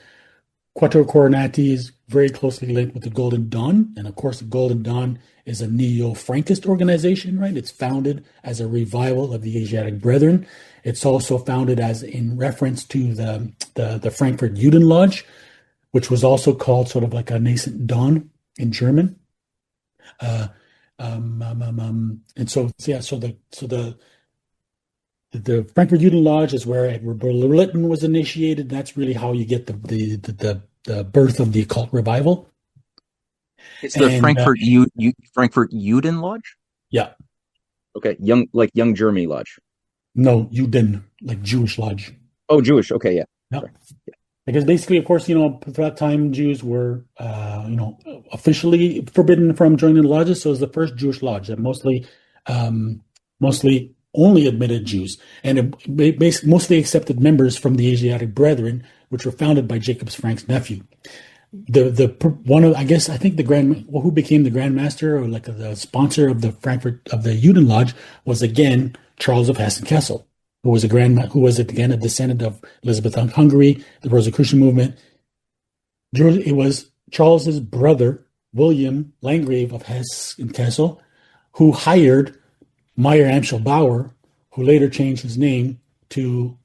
Quattro Coronati is very closely linked with the Golden Dawn, and of course, the Golden Dawn is a neo-Frankist organization, right? It's founded as a revival of the Asiatic Brethren. It's also founded as in reference to the Frankfurt Juden Lodge, which was also called sort of like a nascent dawn in German. And so the Frankfurt Juden Lodge is where Edward Berlin was initiated. That's really how you get the birth of the occult revival. It's the Frankfurt Juden Lodge. Yeah. Okay, young Germany Lodge. No, Juden, like Jewish lodge. Oh, Jewish. Okay, yeah. Yeah. Sorry. Because basically, of course, at that time, Jews were, officially forbidden from joining the lodges. So it was the first Jewish lodge that um, mostly only admitted Jews, and it basically mostly accepted members from the Asiatic Brethren, which were founded by Jacobs Frank's nephew. The one of, I guess, I think who became the Grand Master, or like the sponsor of the Frankfurt of the Juden Lodge, was again Charles of Hessen-Kassel, who was again a descendant of Elizabeth of Hungary, the Rosicrucian movement. It was Charles's brother, William Landgrave of Hesse and Kassel, who hired Meyer Amschel Bauer, who later changed his name to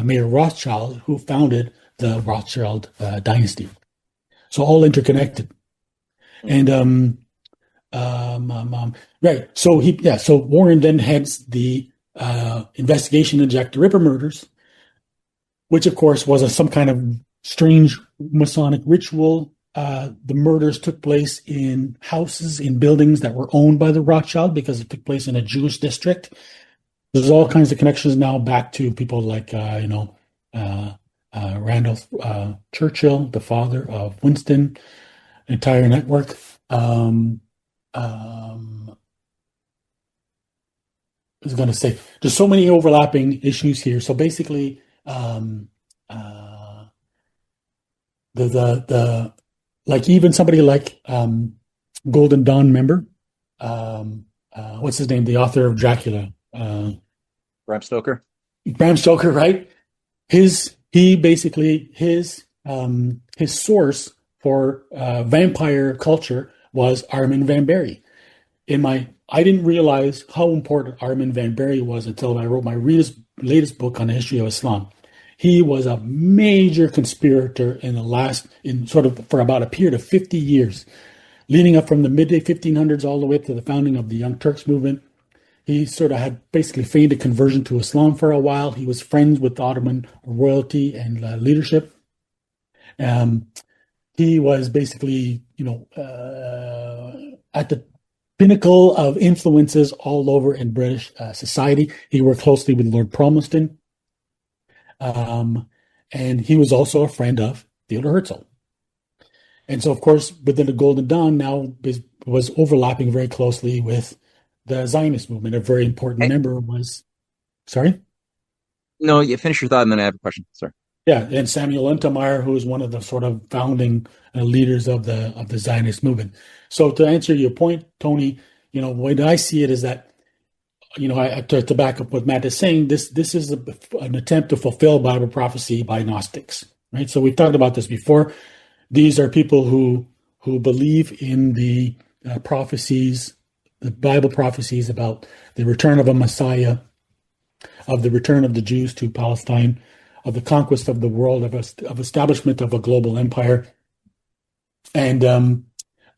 Mayer Rothschild, who founded the Rothschild dynasty. So all interconnected. And right. So Warren then heads the investigation into Jack the Ripper murders, which of course was some kind of strange Masonic ritual. The murders took place in houses, in buildings that were owned by the Rothschild, because it took place in a Jewish district. There's all kinds of connections now back to people like, Randolph Churchill, the father of Winston, entire network. I was going to say, there's so many overlapping issues here. So basically, like even somebody like Golden Dawn member, what's his name? The author of Dracula, Bram Stoker. Bram Stoker, right? His source for vampire culture was Armin van Bury. I didn't realize how important Armin van Bury was until I wrote my latest book on the history of Islam. He was a major conspirator for about a period of 50 years, leading up from the mid 1500s all the way up to the founding of the Young Turks movement. He sort of had basically feigned a conversion to Islam for a while. He was friends with Ottoman royalty and leadership. He was basically, at the pinnacle of influences all over in British society. He worked closely with Lord Palmerston. And he was also a friend of Theodor Herzl. And so, of course, within the Golden Dawn now was overlapping very closely with the Zionist movement. A very important member was, sorry? No, you finish your thought and then I have a question. Sorry. Yeah, and Samuel Untermeyer, who is one of the sort of founding leaders of the Zionist movement. So to answer your point, Tony, the way I see it is that, to back up what Matt is saying, this is an attempt to fulfill Bible prophecy by Gnostics, right? So we've talked about this before. These are people who believe in the prophecies, the Bible prophecies about the return of a Messiah, of the return of the Jews to Palestine, of the conquest of the world, of establishment of a global empire, and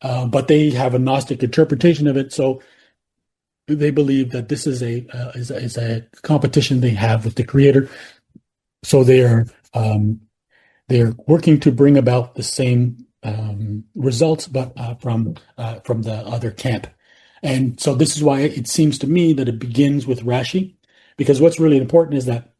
but they have a Gnostic interpretation of it. So they believe that this is a competition they have with the Creator. So they're working to bring about the same results, but from the other camp. And so this is why it seems to me that it begins with Rashi, because what's really important is that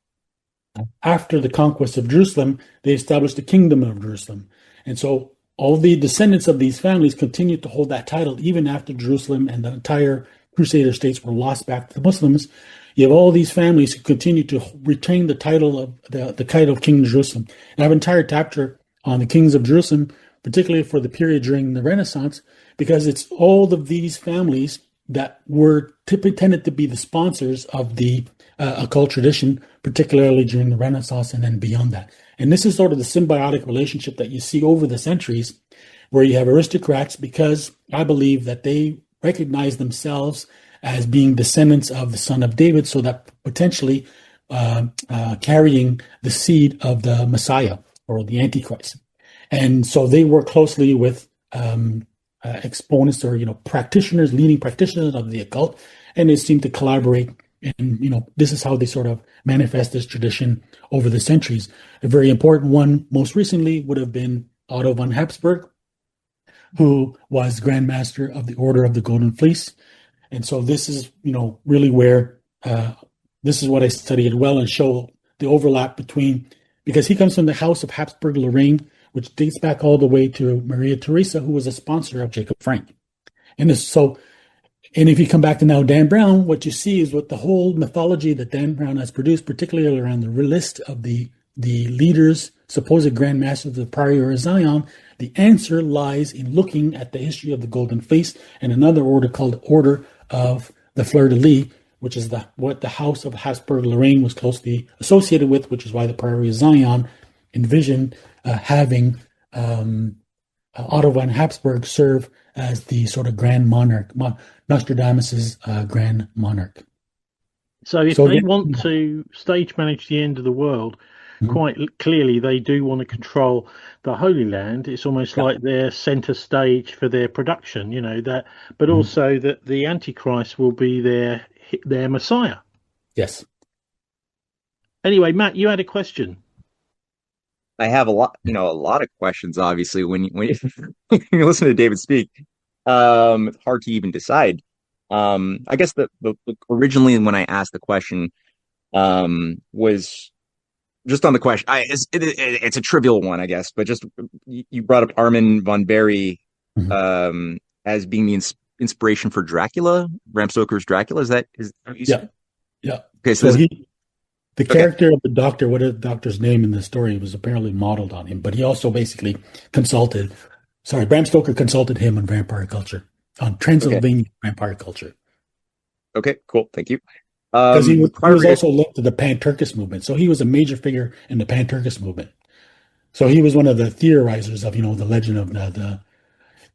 after the conquest of Jerusalem, they established the kingdom of Jerusalem. And so all the descendants of these families continued to hold that title even after Jerusalem and the entire Crusader states were lost back to the Muslims. You have all these families who continue to retain the title of the title of King of Jerusalem. And I have an entire chapter on the kings of Jerusalem, particularly for the period during the Renaissance, because it's all of these families that were tended to be the sponsors of the occult tradition, particularly during the Renaissance and then beyond that. And this is sort of the symbiotic relationship that you see over the centuries, where you have aristocrats, because I believe that they recognize themselves as being descendants of the son of David, so that potentially carrying the seed of the Messiah or the Antichrist. And so they work closely with exponents or practitioners, leading practitioners of the occult, and they seem to collaborate. And this is how they sort of manifest this tradition over the centuries. A very important one, most recently, would have been Otto von Habsburg, who was Grand Master of the Order of the Golden Fleece. And so this is, really where this is what I study as well, and show the overlap between because he comes from the House of Habsburg-Lorraine, which dates back all the way to Maria Theresa, who was a sponsor of Jacob Frank. And if you come back to now Dan Brown, what you see is what the whole mythology that Dan Brown has produced, particularly around the list of the leaders, supposed Grand Masters of the Prior of Zion. The answer lies in looking at the history of the Golden Fleece and another order called Order of the Fleur-de-Lis, which is what the House of Habsburg-Lorraine was closely associated with, which is why the Prior of Zion envisioned having Otto von Habsburg serve as the sort of grand monarch, Nostradamus's grand monarch. So if they want to stage manage the end of the world, quite clearly they do want to control the Holy Land. It's almost like their center stage for their production, but also that the Antichrist will be their Messiah. Yes. Anyway, Matt, you had a question. I have a lot of questions, obviously, when you listen to David speak. It's hard to even decide. I guess the originally when I asked the question was just on the question. It's a trivial one, I guess, but just you brought up Armin von Bury as being the inspiration for Dracula, Bram Stoker's Dracula. Is that yeah. Okay, so the character of the doctor, what is the doctor's name in the story, was apparently modeled on him, but he also basically Bram Stoker consulted him on vampire culture, on Transylvania vampire culture. Okay, cool. Thank you. Because he was also linked to the Pan-Turkist movement. So he was a major figure in the Pan-Turkist movement. So he was one of the theorizers of, the legend of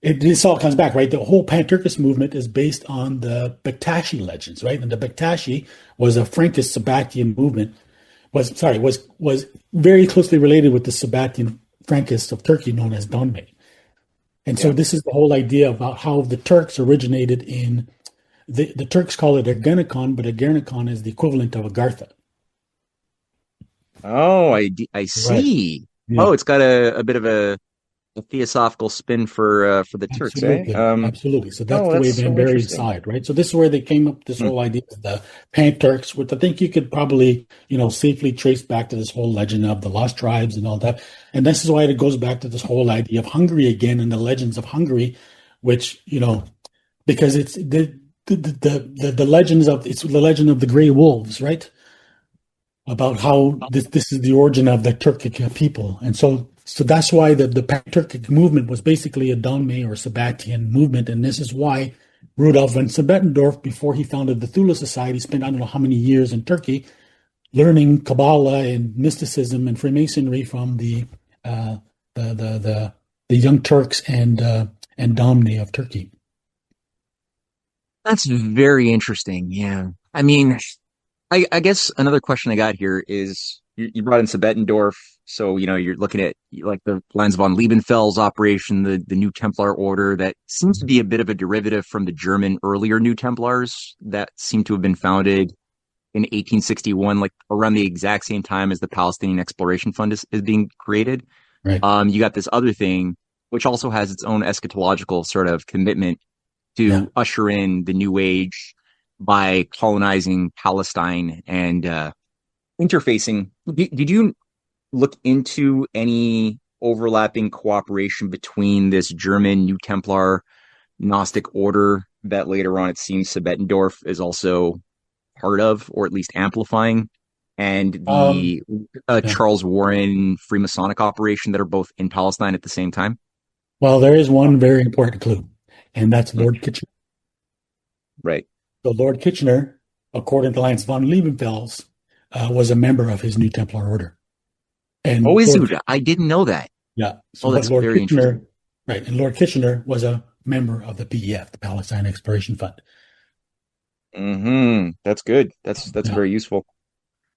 this all comes back, right? The whole Pan-Turkist movement is based on the Bektashi legends, right? And the Bektashi was a Frankist Sabbatian movement, was very closely related with the Sabbatian Frankists of Turkey known as Donme. And so this is the whole idea about how the Turks originated in, the Turks call it Ergenekon, but Ergenekon is the equivalent of Agartha. Oh, I see. Right. Yeah. Oh, it's got a bit of a theosophical spin for the Turks, Absolutely. So that's the way Van Bury side, right? So this is where they came up with this whole idea of the Pan-Turks, which I think you could probably, safely trace back to this whole legend of the lost tribes and all that. And this is why it goes back to this whole idea of Hungary again and the legends of Hungary, which, because it's the legends of, it's the legend of the Grey Wolves, right? About how this is the origin of the Turkic people. And so that's why the Pan-Turkic movement was basically a Donme or Sabbatian movement. And this is why Rudolf von Sabetendorf, before he founded the Thule Society, spent I don't know how many years in Turkey learning Kabbalah and mysticism and Freemasonry from the Young Turks and Domne of Turkey. That's very interesting. Yeah. I mean, I guess another question I got here is you brought in Sabetendorf. So, you're looking at like the Lanz von Liebenfels operation, the New Templar order that seems to be a bit of a derivative from the German earlier New Templars that seem to have been founded in 1861, like around the exact same time as the Palestinian Exploration Fund is being created. Right. You got this other thing, which also has its own eschatological sort of commitment to usher in the new age by colonizing Palestine and interfacing. Did you look into any overlapping cooperation between this German New Templar Gnostic order that later on it seems Sabetendorf is also part of, or at least amplifying, and the Charles Warren Freemasonic operation that are both in Palestine at the same time? Well, there is one very important clue, and that's Lord Kitchener. Right. So Lord Kitchener, according to Lanz von Liebenfels, was a member of his New Templar order. And I didn't know that. Yeah. So that's Lord very Kitchener, interesting. Right. And Lord Kitchener was a member of the PEF, the Palestine Exploration Fund. Mm-hmm. That's good. That's very useful.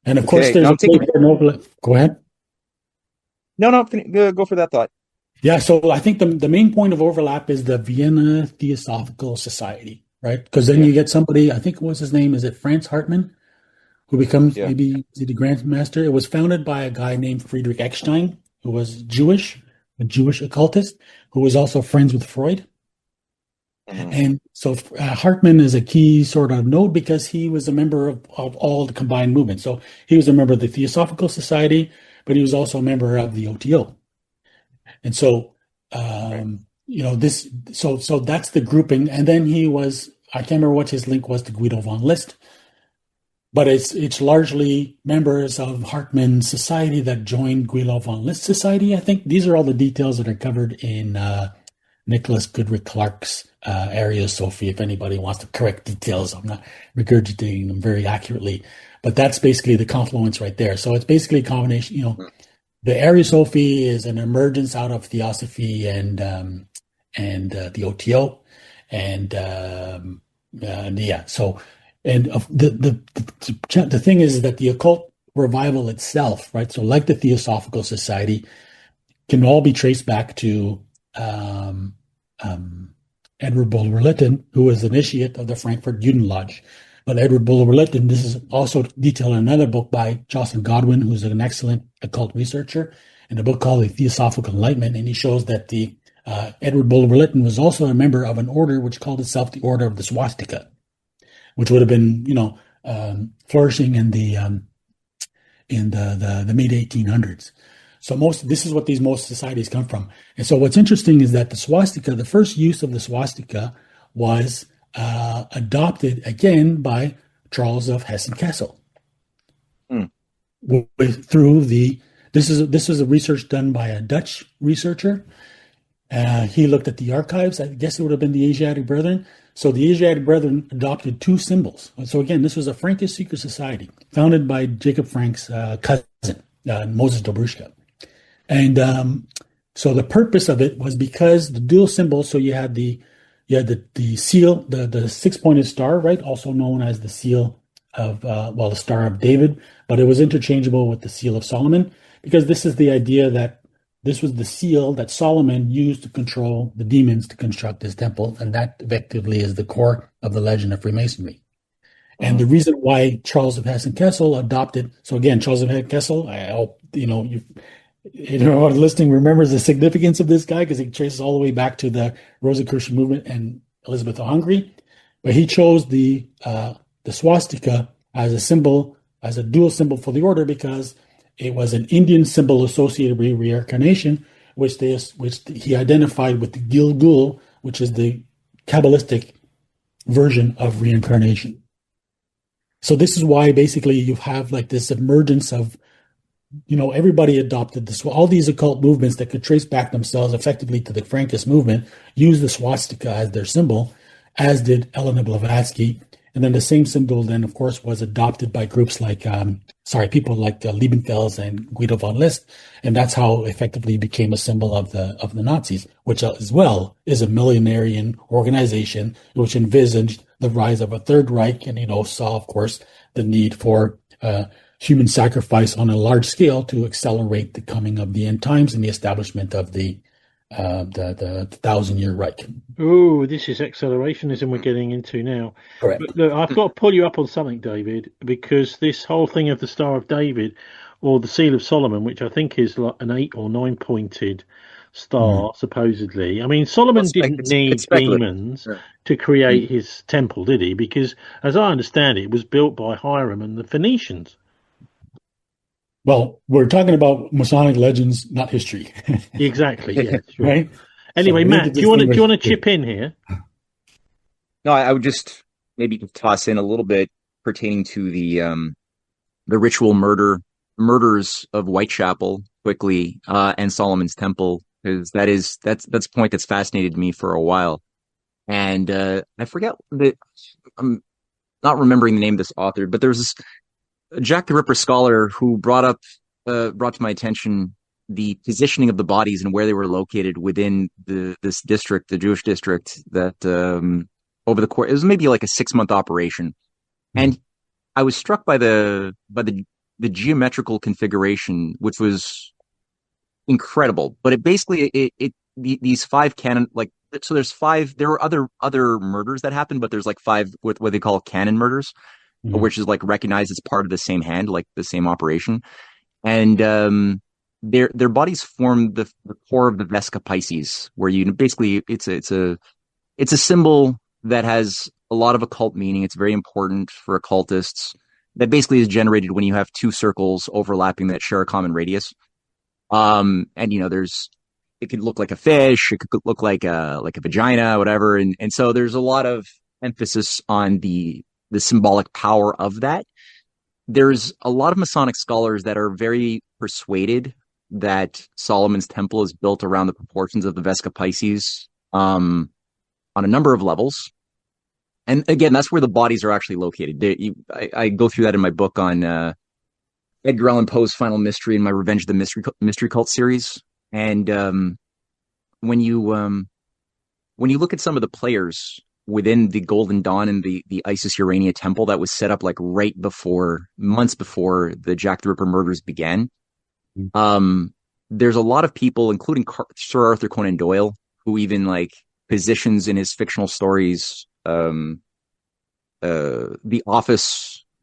And of course, there's an overlap. Go ahead. No, go for that thought. Yeah. So I think the main point of overlap is the Vienna Theosophical Society, right? Because then you get somebody, I think, what's his name? Is it Franz Hartmann? Who becomes maybe the Grand Master. It was founded by a guy named Friedrich Eckstein, who was Jewish, a Jewish occultist, who was also friends with Freud. Mm-hmm. And so Hartmann is a key sort of node because he was a member of all the combined movements. So he was a member of the Theosophical Society, but he was also a member of the OTO. And so, so that's the grouping. And then I can't remember what his link was to Guido von List, but it's largely members of Hartmann's society that joined Guido von List society. I think these are all the details that are covered in Nicholas Goodrick Clark's Area Sophie. If anybody wants to correct details, I'm not regurgitating them very accurately, but that's basically the confluence right there. So it's basically a combination, the Area Sophie is an emergence out of Theosophy and the OTO, the thing is that the occult revival itself, right? So like the Theosophical Society, can all be traced back to Edward Bulwer-Lytton, who was the initiate of the Frankfurt Judenlodge. But Edward Bulwer-Lytton, this is also detailed in another book by Jocelyn Godwin, who's an excellent occult researcher, in a book called The Theosophical Enlightenment, and he shows that the Edward Bulwer-Lytton was also a member of an order which called itself the Order of the Swastika, which would have been, flourishing in the mid 1800s. So this is what most societies come from. And so what's interesting is that the swastika, the first use of the swastika was adopted again by Charles of Hessen-Kassel. This is a research done by a Dutch researcher. He looked at the archives. I guess it would have been the Asiatic Brethren. So the Asiatic Brethren adopted two symbols. So again, this was a Frankish secret society founded by Jacob Frank's cousin, Moses Dobruschka. And so the purpose of it was because the dual symbols. So you had the seal, the six-pointed star, right? Also known as the seal of the Star of David, but it was interchangeable with the seal of Solomon, because this is the idea that this was the seal that Solomon used to control the demons to construct his temple, and that effectively is the core of the legend of Freemasonry. And the reason why Charles of Hessen-Kassel adopted, so again, Charles of Hessen-Kassel, I hope everyone listening remembers the significance of this guy, because he traces all the way back to the Rosicrucian movement and Elizabeth of Hungary. But he chose the swastika as a symbol, as a dual symbol for the order, because it was an Indian symbol associated with reincarnation, which he identified with the Gilgul, which is the Kabbalistic version of reincarnation. So this is why basically you have like this emergence of, everybody adopted this. All these occult movements that could trace back themselves effectively to the Frankist movement use the swastika as their symbol, as did Elena Blavatsky. And then the same symbol then, of course, was adopted by groups like, people like Liebenfels and Guido von List. And that's how effectively became a symbol of the Nazis, which as well is a millenarian organization which envisaged the rise of a Third Reich and, saw, of course, the need for human sacrifice on a large scale to accelerate the coming of the end times and the establishment of the 1,000-year Reich. Oh, this is accelerationism we're getting into now. Correct. But look, I've got to pull you up on something, David, because this whole thing of the Star of David or the Seal of Solomon, which I think is like an 8 or 9-pointed star, supposedly. I mean, Solomon didn't need demons to create his temple, did he? Because, as I understand it was built by Hiram and the Phoenicians. Well, we're talking about Masonic legends, not history. Exactly. Yeah, sure. Right. Anyway, so Matt, do you want to chip in here? No, I would just maybe toss in a little bit pertaining to the ritual murders of Whitechapel quickly, and Solomon's Temple, because that's a point that's fascinated me for a while. And I forget that I'm not remembering the name of this author, but there's this Jack the Ripper scholar who brought to my attention the positioning of the bodies and where they were located within this district, the Jewish district, that over the course, it was maybe like a 6-month operation. And I was struck by the geometrical configuration, which was incredible. But these 5 canon, like, so there's 5, there were other murders that happened, but there's like 5 with what they call canon murders, which is like recognized as part of the same hand, like the same operation. And their bodies form the core of the Vesca Pisces, where you basically it's a symbol that has a lot of occult meaning. It's very important for occultists. that basically is generated when you have two circles overlapping that share a common radius. And there's it could look like a fish, it could look like a vagina, whatever. And so there's a lot of emphasis on the symbolic power of that. There's a lot of Masonic scholars that are very persuaded that Solomon's temple is built around the proportions of the Vesca Pisces, on a number of levels. And again, that's where the bodies are actually located. I go through that in my book on Edgar Allan Poe's Final Mystery and my Revenge of the Mystery Cult series. And when you look at some of the players within the Golden Dawn and the Isis Urania temple that was set up like months before the Jack the Ripper murders began, there's a lot of people, including Sir Arthur Conan Doyle, who even like positions in his fictional stories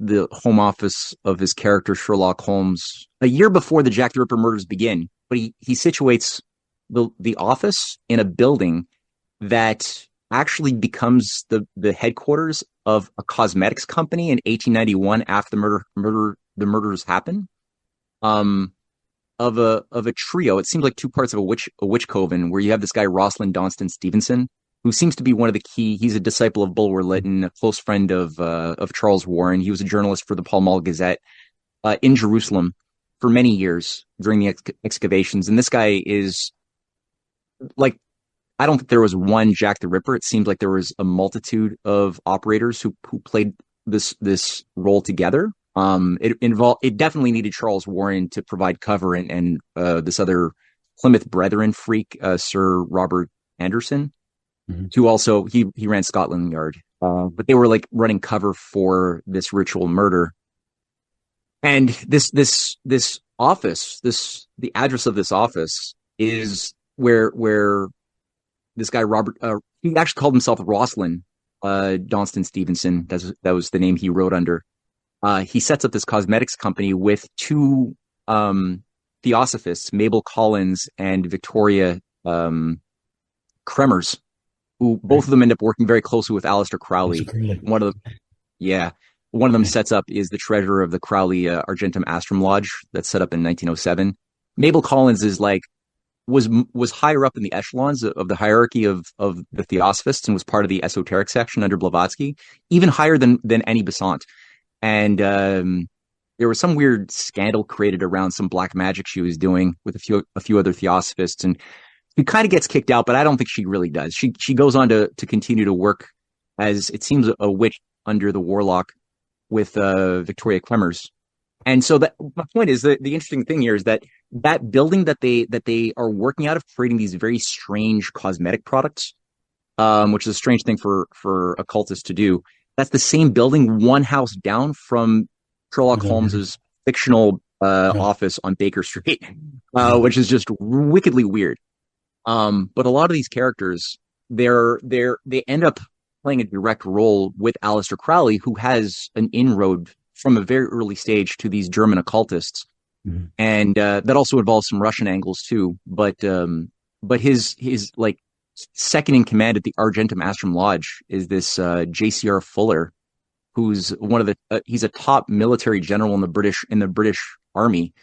the home office of his character Sherlock Holmes a year before the Jack the Ripper murders begin. But he situates the office in a building that actually becomes the headquarters of a cosmetics company in 1891 after the murders happen. Of a trio. It seems like two parts of a witch coven, where you have this guy Rosalind Donston Stevenson, who seems to be one of the key. He's a disciple of Bulwer Lytton, a close friend of Charles Warren. He was a journalist for the Pall Mall Gazette in Jerusalem for many years during the excavations. And this guy is like, I don't think there was one Jack the Ripper. It seems like there was a multitude of operators who played this role together. It definitely needed Charles Warren to provide cover, and this other Plymouth Brethren freak, Sir Robert Anderson, who also he ran Scotland Yard, but they were like running cover for this ritual murder. And this office, the address of this office is where this guy Robert, he actually called himself Rosalind Donston Stevenson. That was the name he wrote under. He sets up this cosmetics company with two theosophists, Mabel Collins and Victoria Kremers, who both of them end up working very closely with Aleister Crowley. One of them sets up is the treasurer of the Crowley Argentum Astrum Lodge that's set up in 1907. Mabel Collins is was higher up in the echelons of the hierarchy of the theosophists and was part of the esoteric section under Blavatsky, even higher than Annie Besant. And there was some weird scandal created around some black magic she was doing with a few other theosophists, and she kind of gets kicked out, but I don't think she really does. She goes on to continue to work as, it seems, a witch under the warlock with Victoria Kremers. And so my point is that the interesting thing here is that building that they are working out of, creating these very strange cosmetic products, which is a strange thing for occultists to do. That's the same building one house down from Sherlock Holmes's fictional office on Baker Street, which is just wickedly weird. But a lot of these characters, they end up playing a direct role with Aleister Crowley, who has an inroad from a very early stage to these German occultists, and that also involves some Russian angles too. But his like second in command at the Argentum Astrum Lodge is this J.C.R. Fuller, who's he's a top military general in the British Army,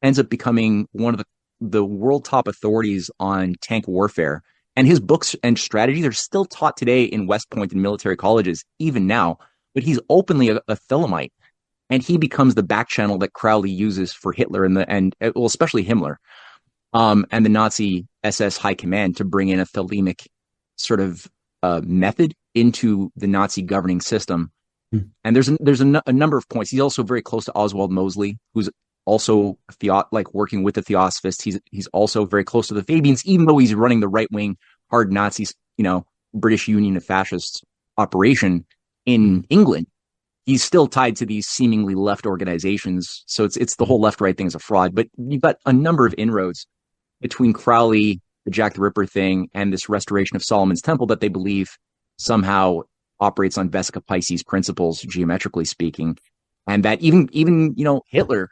ends up becoming one of the world top authorities on tank warfare. And his books and strategies are still taught today in West Point and military colleges, even now. But he's openly a Thelemite, and he becomes the back channel that Crowley uses for Hitler and especially Himmler, and the Nazi SS High Command to bring in a Thelemic sort of method into the Nazi governing system. And there's a number of points. He's also very close to Oswald Mosley, who's also working with the Theosophists. He's also very close to the Fabians, even though he's running the right wing hard Nazis, British Union of Fascists operation in England. He's still tied to these seemingly left organizations. So it's the whole left right thing is a fraud. But you've got a number of inroads between Crowley, the Jack the Ripper thing, and this restoration of Solomon's Temple that they believe somehow operates on Vesica Pisces principles, geometrically speaking. And that even Hitler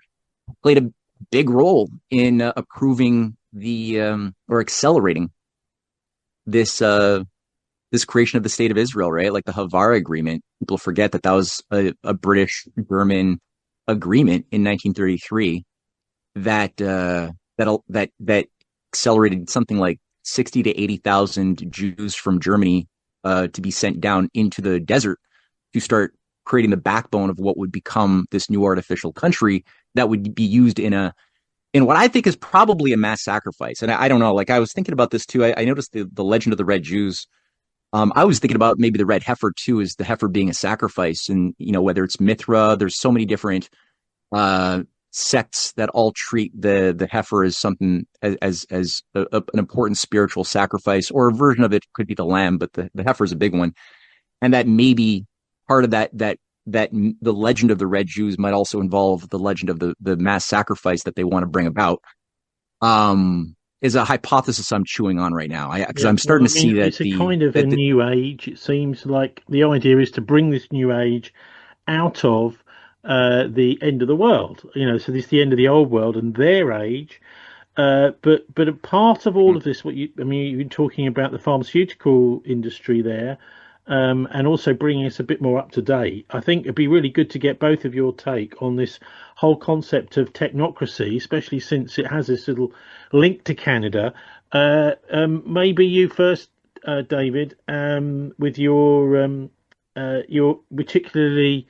played a big role in approving or accelerating this this creation of the state of Israel, right? Like the Havara Agreement. People forget that was a British-German agreement in 1933 that that accelerated something like 60 to 80,000 Jews from Germany to be sent down into the desert to start creating the backbone of what would become this new artificial country that would be used in what I think is probably a mass sacrifice. And I don't know, like I was thinking about this too. I noticed the legend of the Red Jews. I was thinking about maybe the red heifer too, is the heifer being a sacrifice. And, whether it's Mithra, there's so many different sects that all treat the heifer as something as an important spiritual sacrifice, or a version of it could be the lamb, but the heifer is a big one. And that maybe part of that the legend of the Red Jews might also involve the legend of the mass sacrifice that they want to bring about. Is a hypothesis I'm chewing on right now, because I'm starting to see that it's a kind of a new age. It seems like the idea is to bring this new age out of the end of the world. So this is the end of the old world and their age. But a part of all of this, you've been talking about the pharmaceutical industry there. And also bringing us a bit more up to date. I think it'd be really good to get both of your take on this whole concept of technocracy, especially since it has this little link to Canada. Maybe you first, David, with your particularly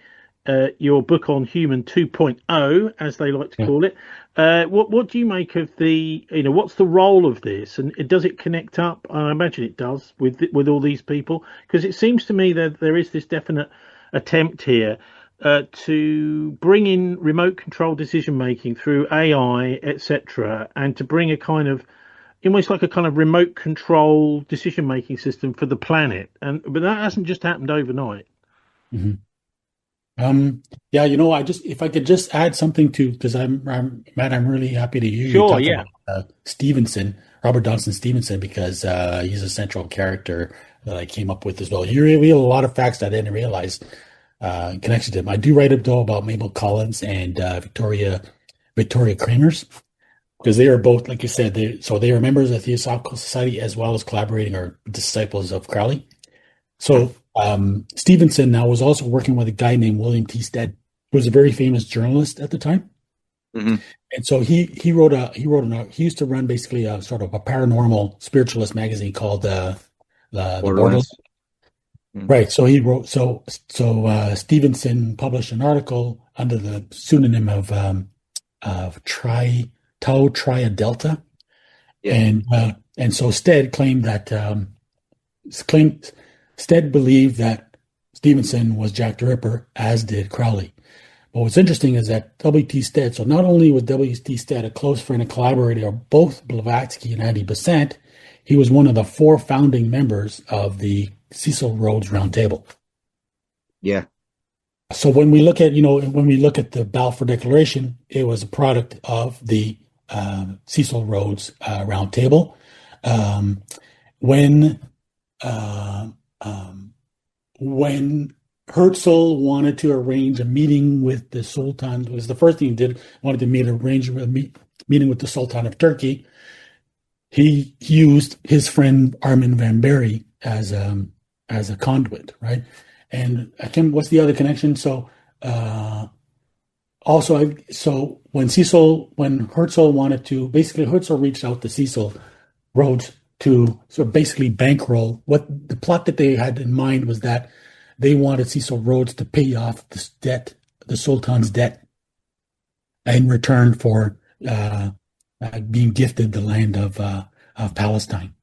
your book on Human 2.0, as they like to call it. What do you make of what's the role of this, and does it connect up? I imagine it does with all these people, because it seems to me that there is this definite attempt here to bring in remote control decision making through AI, etc., and to bring a kind of almost like a kind of remote control decision making system for the planet. But that hasn't just happened overnight. Mm-hmm. If I could just add something because Matt, I'm really happy to hear you talk about Stevenson, Robert Dodson Stevenson, because he's a central character that I came up with as well. You reveal a lot of facts that I didn't realize in connection to him. I do write though about Mabel Collins and Victoria Kramers, because they are both, like you said, they are members of the Theosophical Society as well as collaborating or disciples of Crowley. So Stevenson now was also working with a guy named William T. Stead, who was a very famous journalist at the time. Mm-hmm. And so he used to run basically a sort of a paranormal spiritualist magazine called the Borderlands. Mm-hmm. Right. So he wrote Stevenson published an article under the pseudonym of Tau Tria Delta. Yeah. And so Stead claimed that Stead believed that Stevenson was Jack the Ripper, as did Crowley. But what's interesting is that W.T. Stead, so not only was W.T. Stead a close friend and collaborator of both Blavatsky and Andy Besant, he was one of the 4 founding members of the Cecil Rhodes Roundtable. Yeah. So when we look at the Balfour Declaration, it was a product of the Cecil Rhodes Roundtable. When Herzl wanted to arrange a meeting with the Sultan, it was the first thing he did, wanted to arrange a meeting with the Sultan of Turkey. He used his friend Armin van Bury as a conduit, right? And what's the other connection? So when Herzl wanted to, basically Herzl reached out to Cecil Rhodes to sort of basically bankroll what the plot that they had in mind was that they wanted Cecil Rhodes to pay off this debt, the Sultan's debt, in return for being gifted the land of Palestine.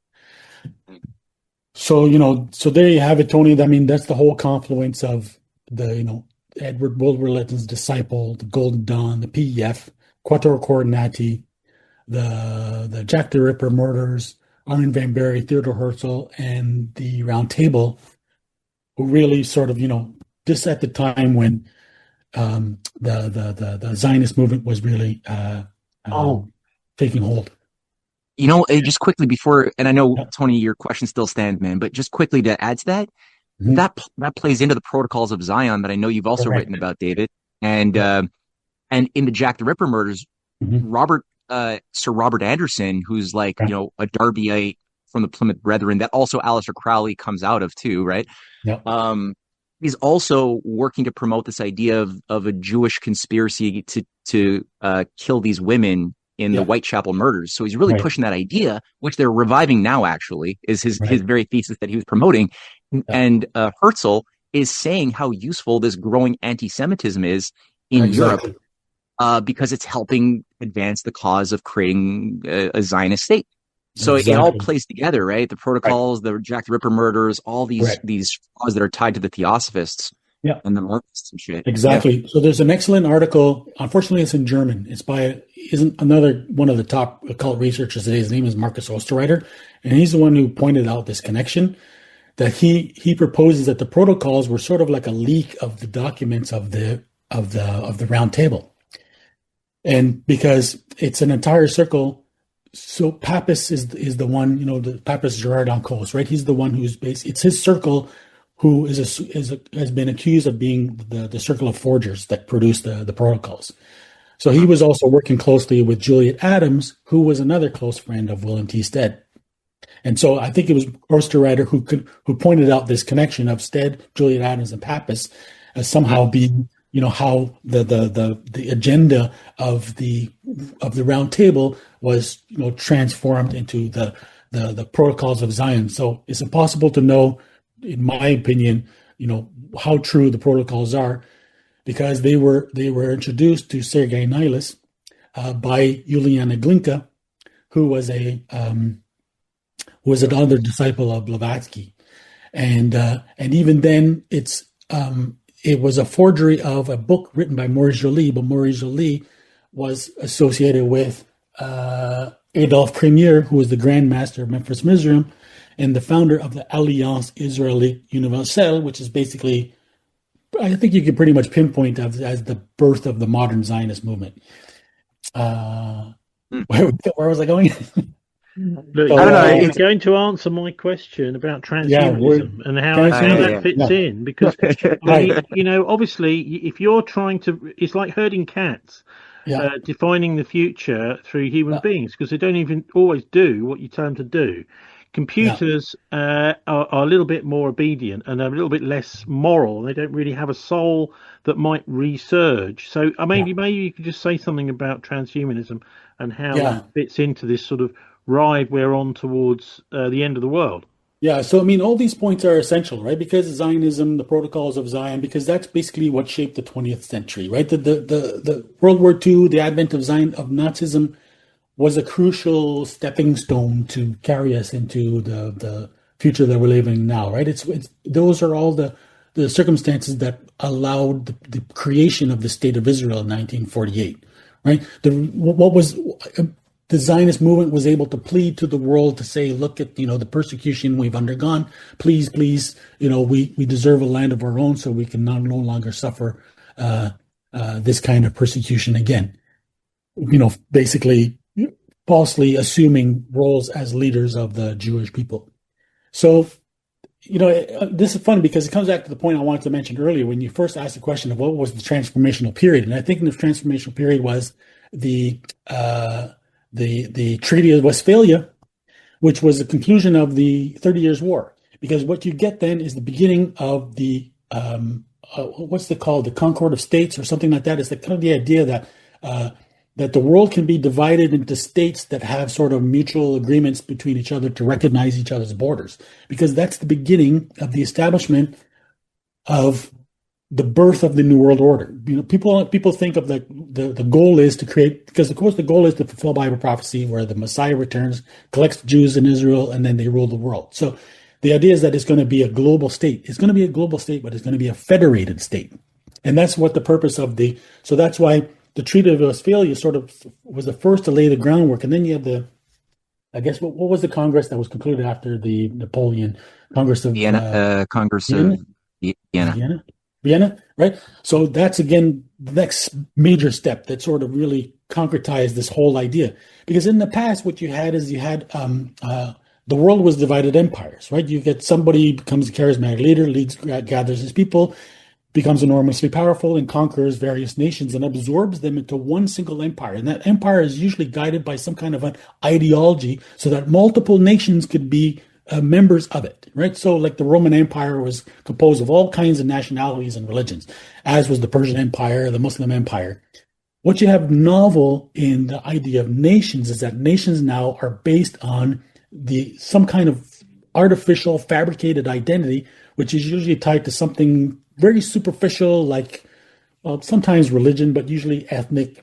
So there you have it, Tony. I mean, that's the whole confluence of the Edward Bulwer-Lytton's disciple, the Golden Dawn, the PEF, Quattro Coordinati, the Jack the Ripper murders, Armin van Bury, Theodor Herzl, and the Round Table, who really sort of, just at the time when the Zionist movement was really taking hold. Just quickly before, and I know, Tony, your question still stands, man, but just quickly to add to that, mm-hmm. that plays into the Protocols of Zion that I know you've also written about, David. And in the Jack the Ripper murders, mm-hmm. Sir Robert Anderson, who's like, a Darbyite from the Plymouth Brethren that also Aleister Crowley comes out of too, right? Yeah. He's also working to promote this idea of a Jewish conspiracy to kill these women in the Whitechapel murders. So he's really pushing that idea, which they're reviving now, actually, is his very thesis that he was promoting. Yeah. And Herzl is saying how useful this growing anti-Semitism is in Europe because it's helping advance the cause of creating a Zionist state. So it all plays together, right? The protocols, the Jack the Ripper murders, all these flaws that are tied to the Theosophists and the Marxists and shit. Exactly. Yeah. So there's an excellent article. Unfortunately, it's in German. It's by another one of the top occult researchers today. His name is Marcus Osterreiter, and he's the one who pointed out this connection. That he proposes that the protocols were sort of like a leak of the documents of the Round Table, and because it's an entire circle. So Pappas is the one, the Pappas Gerard Encausse, right? He's the one who's it's his circle who has been accused of being the circle of forgers that produced the protocols. So he was also working closely with Juliet Adams, who was another close friend of William T. Stead. And so I think it was Osterreiter who pointed out this connection of Stead, Juliet Adams, and Pappas as somehow being, how the agenda of the Round Table was, transformed into the protocols of Zion. So it's impossible to know, in my opinion, how true the protocols are, because they were introduced to Sergei Nilus by Yuliana Glinka, who was another disciple of Blavatsky, and even then it was a forgery of a book written by Maurice Joly, but Maurice Joly was associated with Adolphe Premier, who was the Grand Master of Memphis Mizraim and the founder of the Alliance Israélite Universelle, which is basically, I think you can pretty much pinpoint as the birth of the modern Zionist movement. Where was I going? Look, I don't know. You're going to answer my question about transhumanism and how that fits in, because obviously, if you're trying to, it's like herding cats, defining the future through human beings, because they don't even always do what you tell them to do. Computers are a little bit more obedient and a little bit less moral. They don't really have a soul that might resurge. So maybe you could just say something about transhumanism and how that fits into this sort of ride we're on towards the end of the world. Yeah, so all these points are essential, right? Because Zionism, the protocols of Zion, because that's basically what shaped the 20th century, right? The World War II, the advent of Nazism was a crucial stepping stone to carry us into the future that we're living now, right? It's those are all the circumstances that allowed the creation of the State of Israel in 1948, right? The Zionist movement was able to plead to the world to say, look at, the persecution we've undergone. Please, we deserve a land of our own, so we can no longer suffer this kind of persecution again. Basically falsely assuming roles as leaders of the Jewish people. So, this is funny because it comes back to the point I wanted to mention earlier when you first asked the question of what was the transformational period. And I think the transformational period was the Treaty of Westphalia, which was the conclusion of the 30 Years' War. Because what you get then is the beginning of the, what's it called, the Concord of States or something like that. It's kind of the idea that the world can be divided into states that have sort of mutual agreements between each other to recognize each other's borders. Because that's the beginning of the establishment of the birth of the New World Order. People think of the goal is to create, because of course the goal is to fulfill Bible prophecy where the Messiah returns, collects the Jews in Israel, and then they rule the world. So the idea is that it's going to be a global state. It's going to be a global state, but it's going to be a federated state. And that's what the purpose of so that's why the Treaty of Westphalia sort of was the first to lay the groundwork. And then you have what was the Congress that was concluded after the Napoleon Congress of Vienna? Congress of Vienna, right? So that's, again, the next major step that sort of really concretized this whole idea. Because in the past, what you had the world was divided empires, right? You get somebody becomes a charismatic leader, gathers his people, becomes enormously powerful and conquers various nations and absorbs them into one single empire. And that empire is usually guided by some kind of an ideology so that multiple nations could be members of it, right? So, like the Roman Empire was composed of all kinds of nationalities and religions, as was the Persian Empire, the Muslim Empire. What you have novel in the idea of nations is that nations now are based on some kind of artificial, fabricated identity, which is usually tied to something very superficial, like sometimes religion, but usually ethnic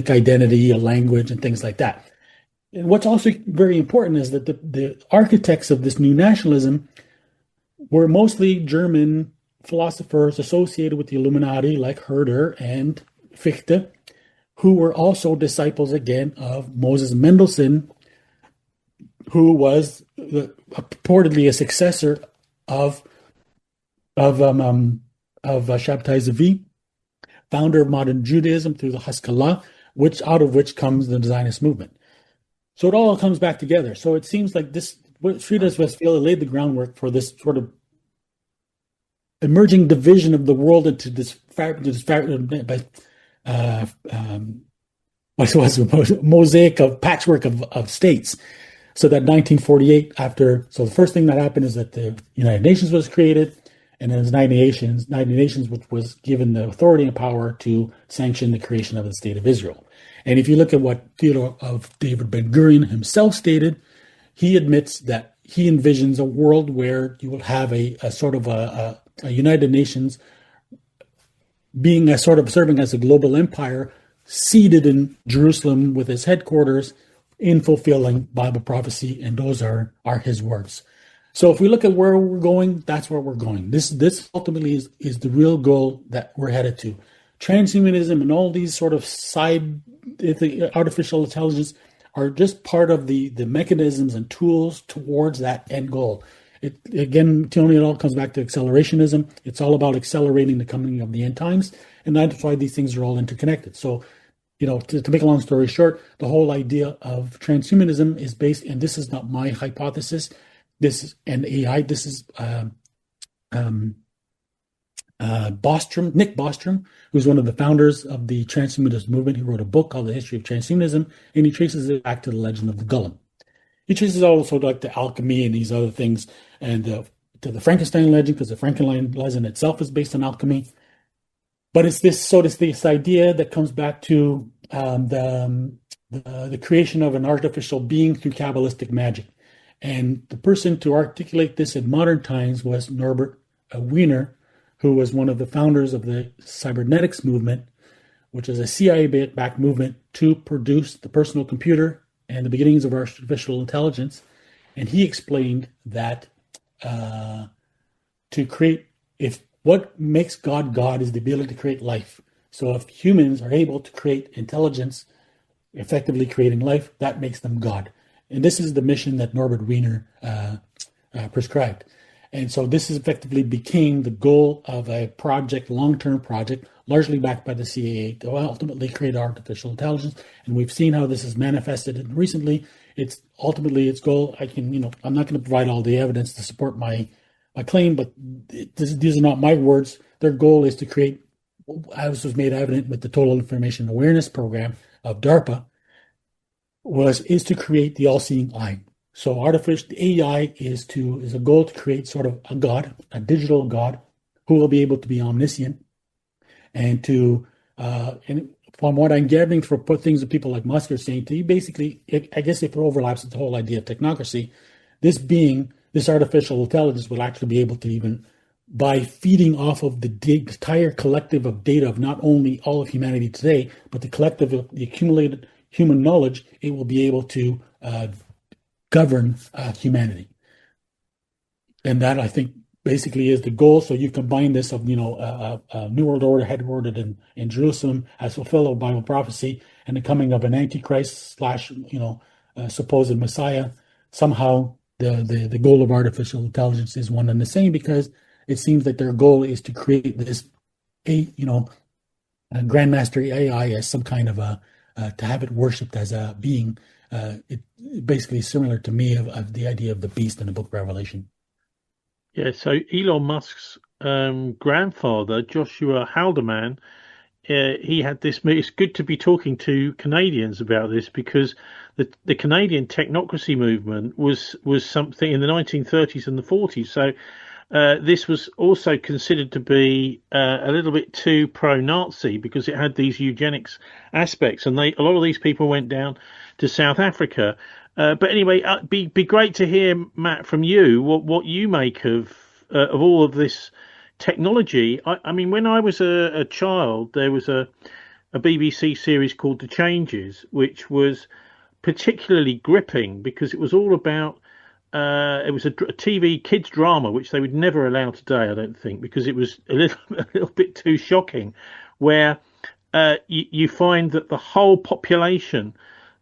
identity, a language, and things like that. And what's also very important is that the architects of this new nationalism were mostly German philosophers associated with the Illuminati, like Herder and Fichte, who were also disciples again of Moses Mendelssohn, who was purportedly a successor of Shabtai Zvi, founder of modern Judaism through the Haskalah, out of which comes the Zionist movement. So it all comes back together. So it seems like Friedrich Westphalia laid the groundwork for this sort of emerging division of the world into this mosaic of patchwork of states. So that 1948, so the first thing that happened is that the United Nations was created, and then the United Nations, which was given the authority and power to sanction the creation of the State of Israel. And if you look at what Theodore of David Ben-Gurion himself stated, he admits that he envisions a world where you will have a sort of a United Nations being a sort of serving as a global empire seated in Jerusalem with its headquarters in fulfilling Bible prophecy, and those are his words. So if we look at where we're going, that's where we're going. This ultimately is the real goal that we're headed to. Transhumanism and all these sort of side artificial intelligence are just part of the mechanisms and tools towards that end goal. Tony, it all comes back to accelerationism. It's all about accelerating the coming of the end times, and that's why these things are all interconnected. So, to make a long story short, the whole idea of transhumanism is based, and this is not my hypothesis. This is an AI. This is Nick Bostrom, who's one of the founders of the transhumanist movement. He wrote a book called The History of Transhumanism, and he traces it back to the legend of the Golem. He traces also like the alchemy and these other things, and to the Frankenstein legend, because the Frankenstein legend itself is based on alchemy. But it's this idea that comes back to the creation of an artificial being through Kabbalistic magic. And the person to articulate this in modern times was Norbert Wiener, who was one of the founders of the cybernetics movement, which is a CIA-backed movement to produce the personal computer and the beginnings of artificial intelligence. And he explained that what makes God God is the ability to create life. So if humans are able to create intelligence, effectively creating life, that makes them God. And this is the mission that Norbert Wiener prescribed. And so this effectively became the goal of a project, long-term project, largely backed by the CIA, to ultimately create artificial intelligence. And we've seen how this is manifested. And recently, it's ultimately its goal. I'm not going to provide all the evidence to support my claim, but these are not my words. Their goal is to create, as was made evident with the Total Information Awareness Program of DARPA, is to create the all-seeing eye. So artificial AI is a goal to create sort of a God, a digital God, who will be able to be omniscient, and and from what I'm gathering from things that people like Musk are saying, to basically, I guess if it overlaps with the whole idea of technocracy, this artificial intelligence will actually be able to, even by feeding off of the entire collective of data of not only all of humanity today, but the collective of the accumulated human knowledge, it will be able to govern humanity. And that, I think, basically is the goal. So you combine this of, a New World Order headquartered in Jerusalem as fulfilled Bible prophecy, and the coming of an Antichrist / supposed Messiah. Somehow the goal of artificial intelligence is one and the same, because it seems that their goal is to create this, a grandmaster AI as some kind of to have it worshipped as a being. It basically similar to me of the idea of the beast in the book of Revelation. Yeah, so Elon Musk's grandfather, Joshua Haldeman, he had this. It's good to be talking to Canadians about this because the Canadian technocracy movement was something in the 1930s and the 40s. So this was also considered to be a little bit too pro-Nazi because it had these eugenics aspects, and a lot of these people went down to South Africa. But anyway, be great to hear, Matt, from you what you make of all of this technology. I mean, when I was a child, there was a BBC series called The Changes, which was particularly gripping because it was all about it was a TV kids drama, which they would never allow today, I don't think, because it was a little bit too shocking, where you find that the whole population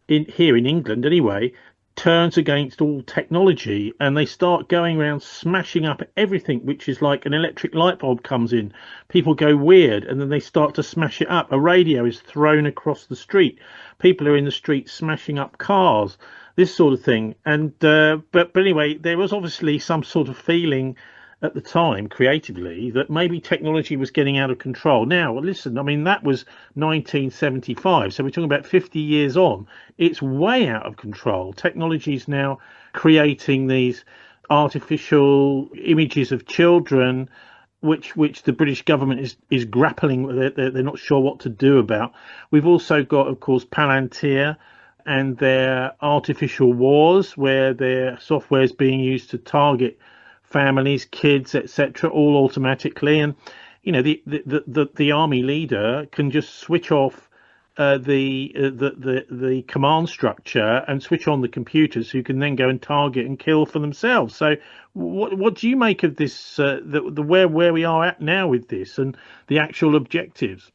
here in England, anyway, turns against all technology, and they start going around smashing up everything, which is like an electric light bulb comes in. People go weird, and then they start to smash it up. A radio is thrown across the street. People are in the street smashing up cars, this sort of thing. And but anyway, there was obviously some sort of feeling at the time creatively that maybe technology was getting out of control. Now, listen, I mean, that was 1975, so we're talking about 50 years on. It's way out of control. Technology is now creating these artificial images of children which the British government is grappling with. They're not sure what to do about. We've also got, of course, Palantir and their artificial wars, where their software is being used to target families, kids, etc., all automatically. And you know, the army leader can just switch off the command structure and switch on the computers, who can then go and target and kill for themselves. So, what do you make of this? Where we are at now with this and the actual objectives?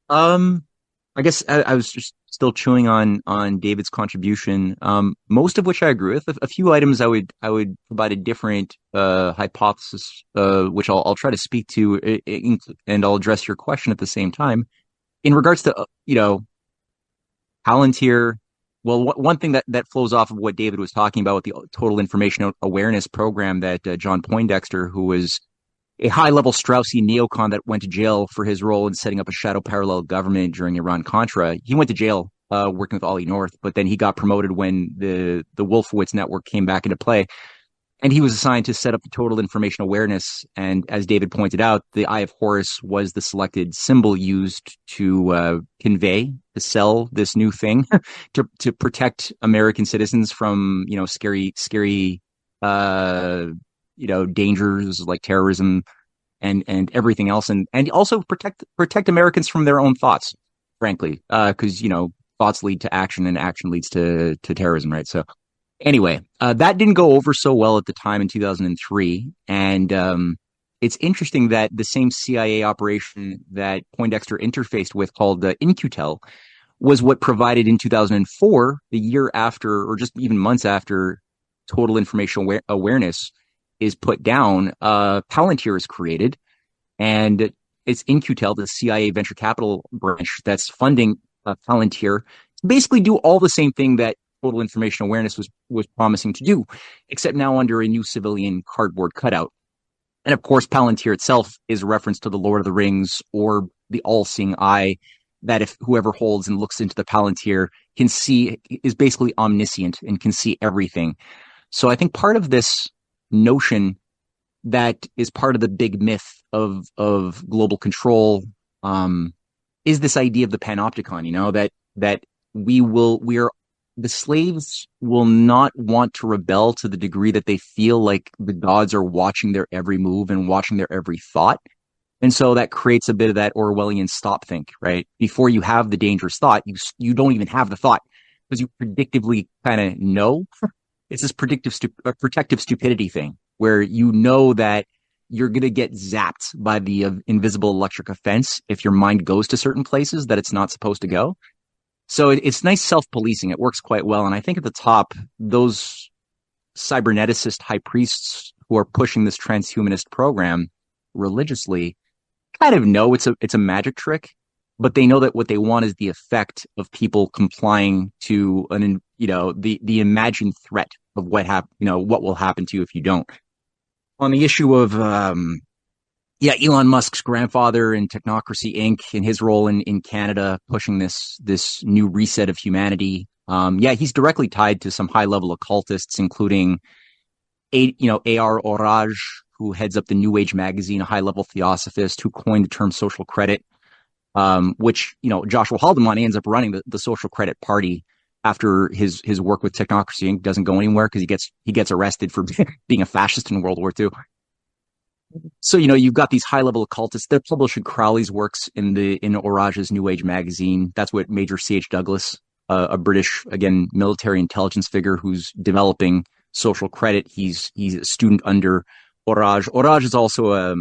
I guess I was just still chewing on David's contribution, most of which I agree with. A few items I would provide a different hypothesis, which I'll try to speak to, and I'll address your question at the same time. In regards to Palantir, well, one thing that flows off of what David was talking about with the Total Information Awareness Program that John Poindexter, who was a high-level Straussian neocon that went to jail for his role in setting up a shadow parallel government during Iran-Contra. He went to jail working with Ollie North, but then he got promoted when the Wolfowitz network came back into play. And he was assigned to set up the Total Information Awareness. And as David pointed out, the Eye of Horus was the selected symbol used to sell this new thing to protect American citizens from, scary dangers like terrorism and everything else, and also protect Americans from their own thoughts, frankly, because thoughts lead to action, and action leads to terrorism, right? So anyway, that didn't go over so well at the time in 2003, and it's interesting that the same CIA operation that Poindexter interfaced with, called In-Q-Tel, was what provided in 2004, the year after, or just even months after, Total Information Awareness is put down, Palantir is created, and it's In-Q-Tel, the CIA venture capital branch that's funding Palantir, to basically do all the same thing that Total Information Awareness was promising to do, except now under a new civilian cardboard cutout. And of course, Palantir itself is a reference to the Lord of the Rings, or the all-seeing eye, that if whoever holds and looks into the Palantir can see, is basically omniscient and can see everything. So I think part of this notion that is part of the big myth of global control is this idea of the panopticon, that the slaves will not want to rebel to the degree that they feel like the gods are watching their every move and watching their every thought. And so that creates a bit of that Orwellian stop think, right? Before you have the dangerous thought, you don't even have the thought, because you predictively kind of know. It's this protective stupidity thing, where you know that you're going to get zapped by the invisible electric offense if your mind goes to certain places that it's not supposed to go. So it's nice self-policing. It works quite well. And I think at the top, those cyberneticist high priests who are pushing this transhumanist program religiously kind of know it's a magic trick, but they know that what they want is the effect of people complying to the imagined threat of what will happen to you if you don't. On the issue of yeah, Elon Musk's grandfather in Technocracy Inc. and his role in Canada pushing this new reset of humanity. Yeah, he's directly tied to some high level occultists, including A.R. Oraj, who heads up the New Age magazine, a high level theosophist who coined the term social credit, which Joshua Haldeman ends up running the social credit party after his work with Technocracy Inc. doesn't go anywhere because he gets arrested for being a fascist in World War II. So, you've got these high level occultists. They're publishing Crowley's works in Oraj's New Age magazine. That's what Major C.H. Douglas, a British, again, military intelligence figure who's developing social credit. He's a student under Oraj. Oraj is also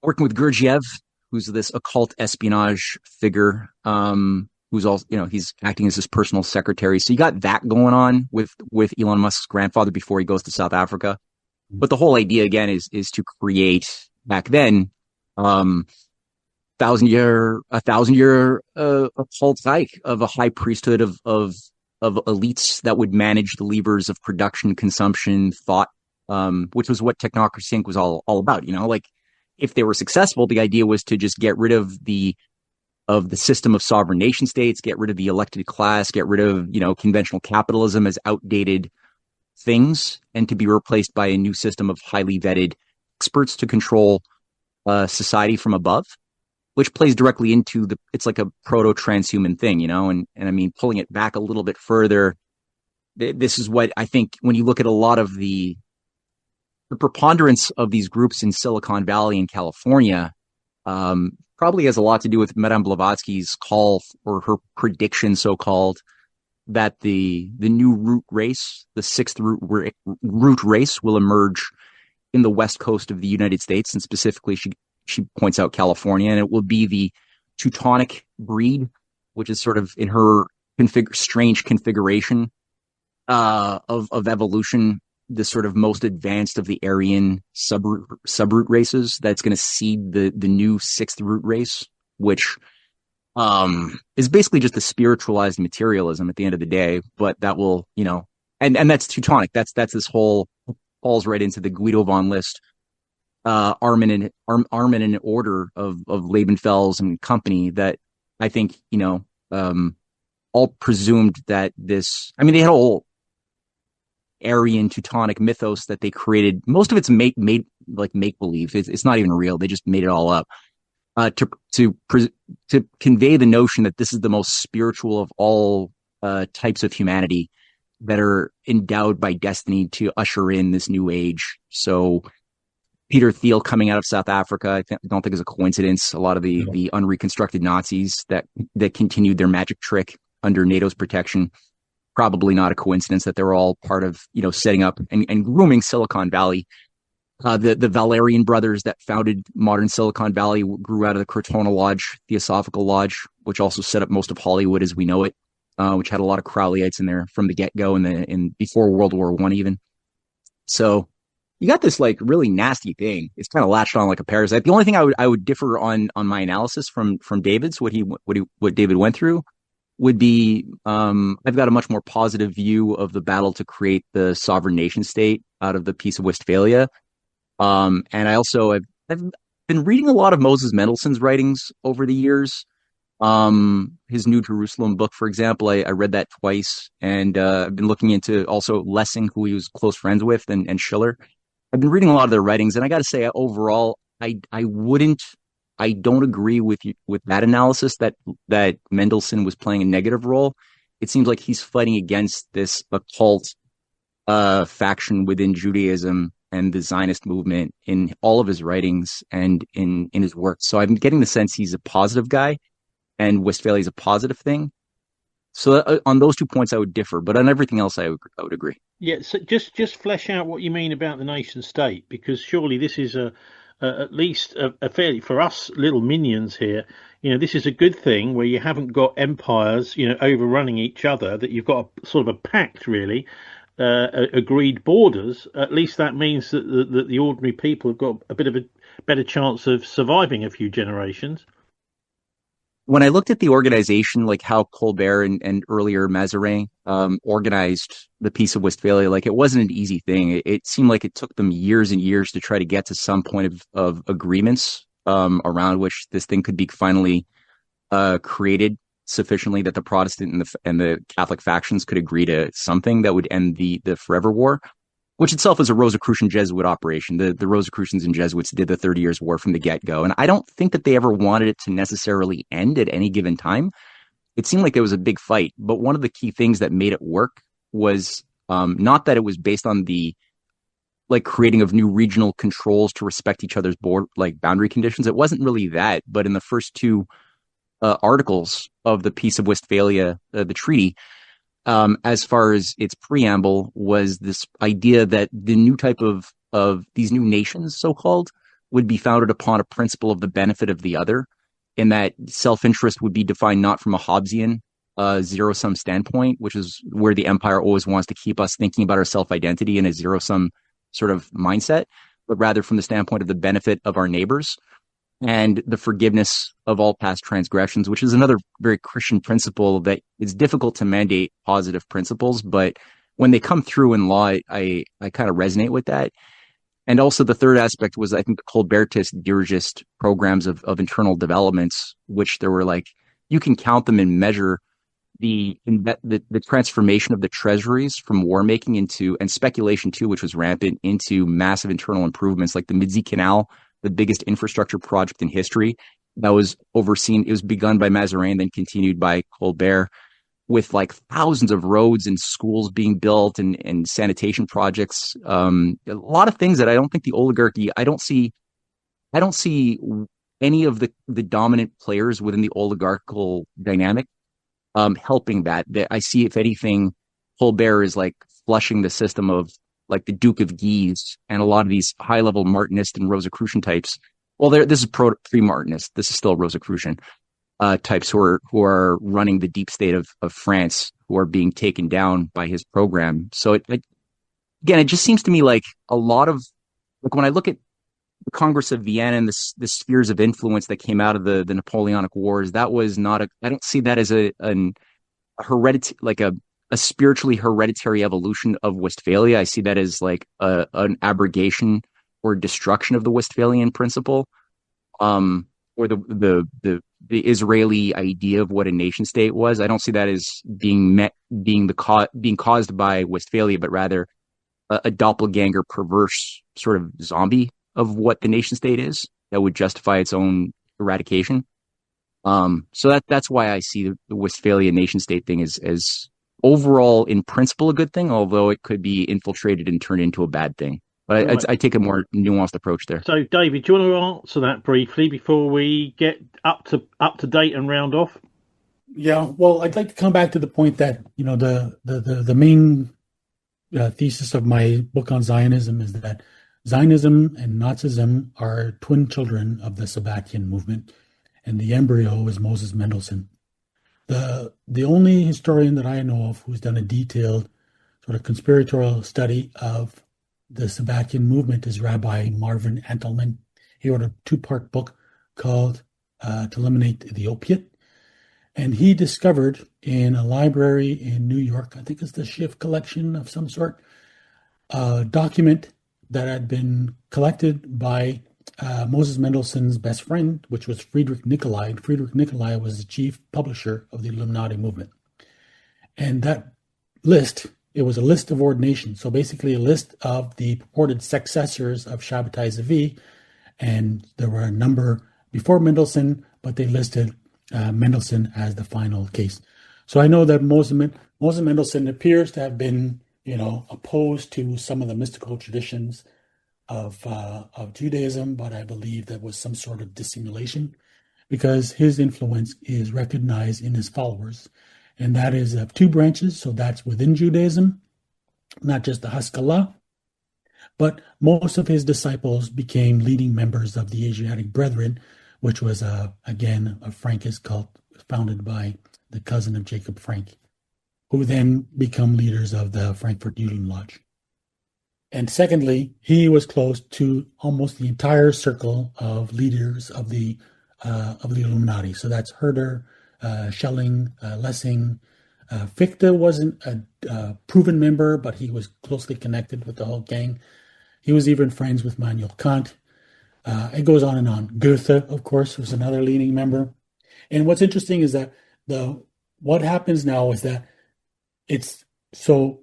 working with Gurdjieff, who's this occult espionage figure, who's also, he's acting as his personal secretary. So you got that going on with Elon Musk's grandfather before he goes to South Africa. But the whole idea again is to create back then, 1,000-year occult psyche of a high priesthood of elites that would manage the levers of production, consumption, thought, which was what Technocracy Inc. was all about. Like if they were successful, the idea was to just get rid of the system of sovereign nation states, get rid of the elected class, get rid of conventional capitalism as outdated things, and to be replaced by a new system of highly vetted experts to control society from above, which plays directly into it's like a proto-transhuman thing, and I mean, pulling it back a little bit further, this is what I think when you look at a lot of the preponderance of these groups in Silicon Valley and California, probably has a lot to do with Madame Blavatsky's call or her prediction, so-called, that the new root race, the sixth root race, will emerge in the west coast of the United States, and specifically, she points out California, and it will be the Teutonic breed, which is sort of in her strange configuration of evolution, the sort of most advanced of the Aryan subroot races. That's going to seed the new sixth root race, which is basically just a spiritualized materialism at the end of the day, but that will, and that's Teutonic. That's this whole falls right into the Guido von List, Armin and Order of Lebenfels and company, that I think, all presumed that this, I mean, they had a whole Aryan Teutonic mythos that they created. Most of it's make believe. It's not even real. They just made it all up. To convey the notion that this is the most spiritual of all types of humanity that are endowed by destiny to usher in this new age. So Peter Thiel coming out of South Africa, I don't think is a coincidence. A lot of the unreconstructed Nazis that continued their magic trick under NATO's protection, probably not a coincidence that they were all part of setting up and grooming Silicon Valley. The Valerian brothers that founded modern Silicon Valley grew out of the Crotona Lodge, Theosophical Lodge, which also set up most of Hollywood as we know it, which had a lot of Crowleyites in there from the get-go and before World War I even. So you got this like really nasty thing. It's kind of latched on like a parasite. The only thing I would differ on my analysis from David's, what David went through, would be I've got a much more positive view of the battle to create the sovereign nation state out of the Peace of Westphalia. And I also I've been reading a lot of Moses Mendelssohn's writings over the years. His New Jerusalem book, for example, I read that twice, and I've been looking into also Lessing, who he was close friends with, and Schiller. I've been reading a lot of their writings, and I got to say, overall, I don't agree with that analysis that Mendelssohn was playing a negative role. It seems like he's fighting against this occult faction within Judaism and the Zionist movement in all of his writings and in his work. So I'm getting the sense he's a positive guy, and Westphalia is a positive thing. So on those 2 points, I would differ, but on everything else, I would agree. Yeah, so just flesh out what you mean about the nation state, because surely this is at least a fairly, for us little minions here, this is a good thing where you haven't got empires, overrunning each other, that you've got a sort of a pact, really, agreed borders. At least that means that the ordinary people have got a bit of a better chance of surviving a few generations. when I looked at the organization, like how Colbert and earlier Mazarin organized the Peace of Westphalia, like it wasn't an easy thing. It seemed like it took them years and years to try to get to some point of agreements around which this thing could be finally created sufficiently that the Protestant and the Catholic factions could agree to something that would end the Forever War, which itself was a Rosicrucian Jesuit operation. The Rosicrucians and Jesuits did the 30 Years' War from the get-go. And I don't think that they ever wanted it to necessarily end at any given time. It seemed like there was a big fight. But one of the key things that made it work was not that it was based on the like creating of new regional controls to respect each other's boundary conditions. It wasn't really that. But in the first two articles of the Peace of Westphalia, the treaty, as far as its preamble, was this idea that the new type of these new nations, so-called, would be founded upon a principle of the benefit of the other, and that self-interest would be defined not from a Hobbesian zero-sum standpoint, which is where the empire always wants to keep us thinking about our self-identity in a zero-sum sort of mindset, but rather from the standpoint of the benefit of our neighbors and the forgiveness of all past transgressions, which is another very Christian principle that is difficult to mandate positive principles, but when they come through in law, I kind of resonate with that. And also the third aspect was, I think, the Colbertist dirigist programs of internal developments, which there were like, you can count them and measure the transformation of the treasuries from war making into, and speculation too, which was rampant, into massive internal improvements like the Midi Canal, the biggest infrastructure project in history that was overseen. It was begun by Mazarin, then continued by Colbert, with like thousands of roads and schools being built and sanitation projects. A lot of things that I don't think the oligarchy, I don't see any of the dominant players within the oligarchical dynamic helping that. I see, if anything, Colbert is like flushing the system of like the Duke of Guise and a lot of these high-level Martinist and Rosicrucian types. Well, this is pre-Martinist. This is still Rosicrucian types who are running the deep state of France, who are being taken down by his program. So again, it just seems to me like a lot of, like when I look at the Congress of Vienna and the spheres of influence that came out of the Napoleonic Wars, that was not I don't see that as a hereditary, like a spiritually hereditary evolution of Westphalia. I see that as like an abrogation or destruction of the Westphalian principle, or the Israeli idea of what a nation state was. I don't see that as being caused by Westphalia, but rather a doppelganger, perverse sort of zombie of what the nation state is that would justify its own eradication. So that's why I see the Westphalian nation state thing as overall in principle a good thing, although it could be infiltrated and turned into a bad thing. But right. I take a more nuanced approach there. So, David, do you want to answer that briefly before we get up to date and round off? Yeah, well, I'd like to come back to the point that, you know, the main thesis of my book on Zionism is that Zionism and Nazism are twin children of the Sabbatean movement, and the embryo is Moses Mendelssohn. The only historian that I know of who's done a detailed sort of conspiratorial study of the Sabbatean movement is Rabbi Marvin Antelman. He wrote a 2-part book called To Eliminate the Opiate. And he discovered in a library in New York, I think it's the Schiff collection of some sort, a document that had been collected by Moses Mendelssohn's best friend, which was Friedrich Nicolai. And Friedrich Nicolai was the chief publisher of the Illuminati movement. And that list, it was a list of ordinations. So basically a list of the purported successors of Shabbatai Zevi. And there were a number before Mendelssohn, but they listed Mendelssohn as the final case. So I know that Moses Mendelssohn appears to have been, you know, opposed to some of the mystical traditions of Judaism, but I believe that was some sort of dissimulation because his influence is recognized in his followers. And that is of 2 branches. So that's within Judaism, not just the Haskalah, but most of his disciples became leading members of the Asiatic Brethren, which was, again, a Frankist cult founded by the cousin of Jacob Frank, who then become leaders of the Frankfurt Judenlodge Lodge. And secondly, he was close to almost the entire circle of leaders of the of the Illuminati. So that's Herder, Schelling, Lessing. Fichte wasn't a proven member, but he was closely connected with the whole gang. He was even friends with Immanuel Kant. It goes on and on. Goethe, of course, was another leading member. And what's interesting is that what happens now is that it's so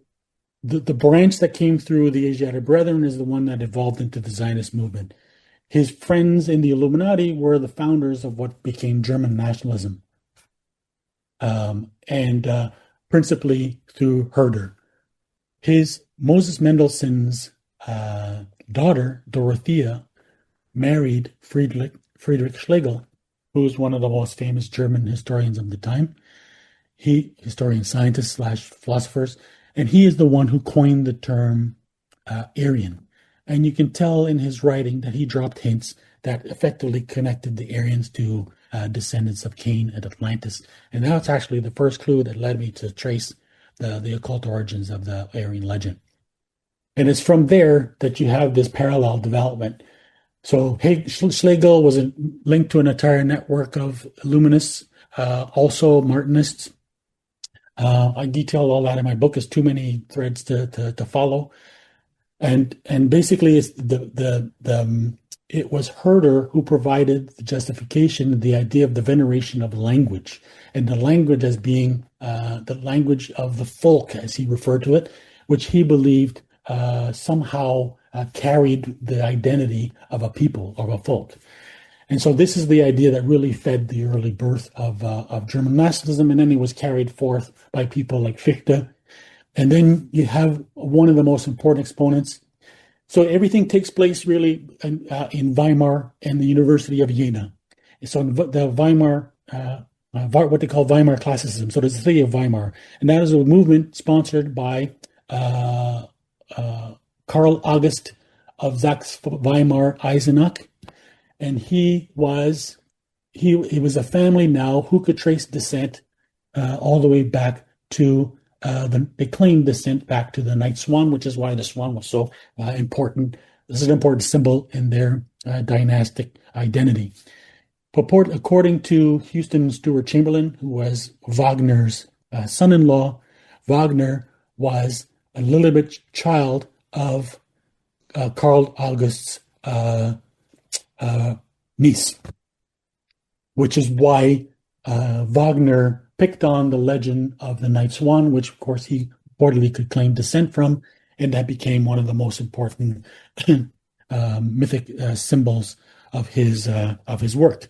the branch that came through the Asiatic Brethren is the one that evolved into the Zionist movement. His friends in the Illuminati were the founders of what became German nationalism, and principally through Herder. Moses Mendelssohn's daughter, Dorothea, married Friedrich Schlegel, who was one of the most famous German historians of the time. Historian scientists / philosophers, and he is the one who coined the term Aryan. And you can tell in his writing that he dropped hints that effectively connected the Aryans to descendants of Cain and Atlantis. And that's actually the first clue that led me to trace the occult origins of the Aryan legend. And it's from there that you have this parallel development. So Schlegel was linked to an entire network of Illuminists, also Martinists. I detail all that in my book. It's too many threads to follow. And basically, it's it was Herder who provided the justification, the idea of the veneration of language, and the language as being the language of the folk, as he referred to it, which he believed somehow carried the identity of a people or a folk. And so this is the idea that really fed the early birth of German nationalism, and then it was carried forth by people like Fichte. And then you have one of the most important exponents. So everything takes place really in Weimar and the University of Jena. So the Weimar, what they call Weimar classicism. So there's the city of Weimar, and that is a movement sponsored by Karl August of Saxe-Weimar-Eisenach. And he was a family now who could trace descent all the way back to they claimed descent back to the night swan, which is why the swan was so important. This is an important symbol in their dynastic identity. According to Houston Stewart Chamberlain, who was Wagner's son-in-law, Wagner was a Lilibet child of Karl August's niece, which is why Wagner picked on the legend of the Night Swan, which of course he reportedly could claim descent from, and that became one of the most important mythic symbols of his work.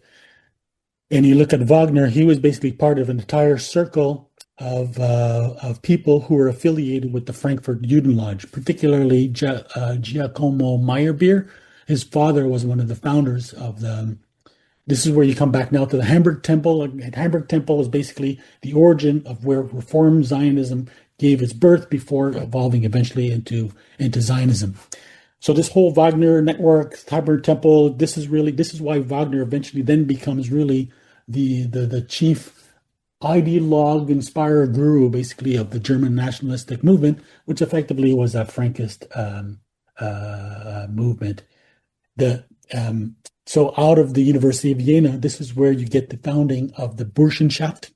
And you look at Wagner; he was basically part of an entire circle of people who were affiliated with the Frankfurt Judenlodge, particularly Giacomo Meyerbeer. His father was one of the founders of the. This is where you come back now to the Hamburg Temple. And Hamburg Temple is basically the origin of where Reform Zionism gave its birth before evolving eventually into Zionism. So this whole Wagner network, Hamburg Temple, this is why Wagner eventually then becomes really the chief ideologue, inspirer, guru, basically, of the German nationalistic movement, which effectively was a Frankist movement. So out of the University of Jena, this is where you get the founding of the Burschenschaft.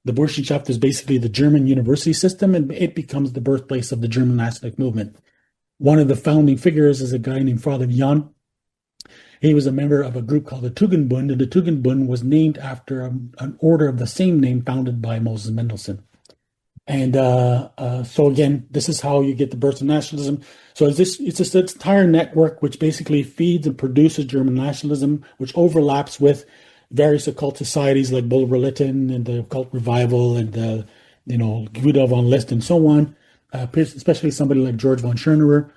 The Burschenschaft is basically the German university system, and it becomes the birthplace of the German nationalist movement. One of the founding figures is a guy named Father Jan. He was a member of a group called the Tugendbund, and the Tugendbund was named after an order of the same name founded by Moses Mendelssohn. And so again, this is how you get the birth of nationalism. So it's this entire network which basically feeds and produces German nationalism, which overlaps with various occult societies like Bulwer-Lytton and the Occult Revival and the Guido von List and so on. Especially somebody like George von Schoenerer,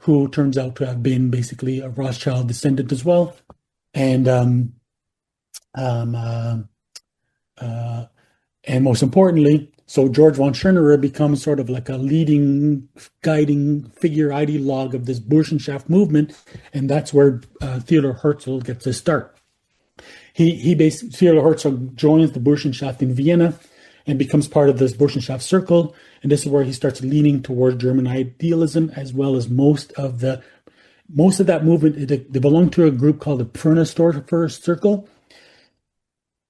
who turns out to have been basically a Rothschild descendant as well, and most importantly. So George von Schoenerer becomes sort of like a leading, guiding figure, ideologue of this Burschenschaft movement, and that's where Theodor Herzl gets his start. Theodor Herzl joins the Burschenschaft in Vienna and becomes part of this Burschenschaft circle, and this is where he starts leaning towards German idealism, as well as most of the most of that movement, they belonged to a group called the First Circle,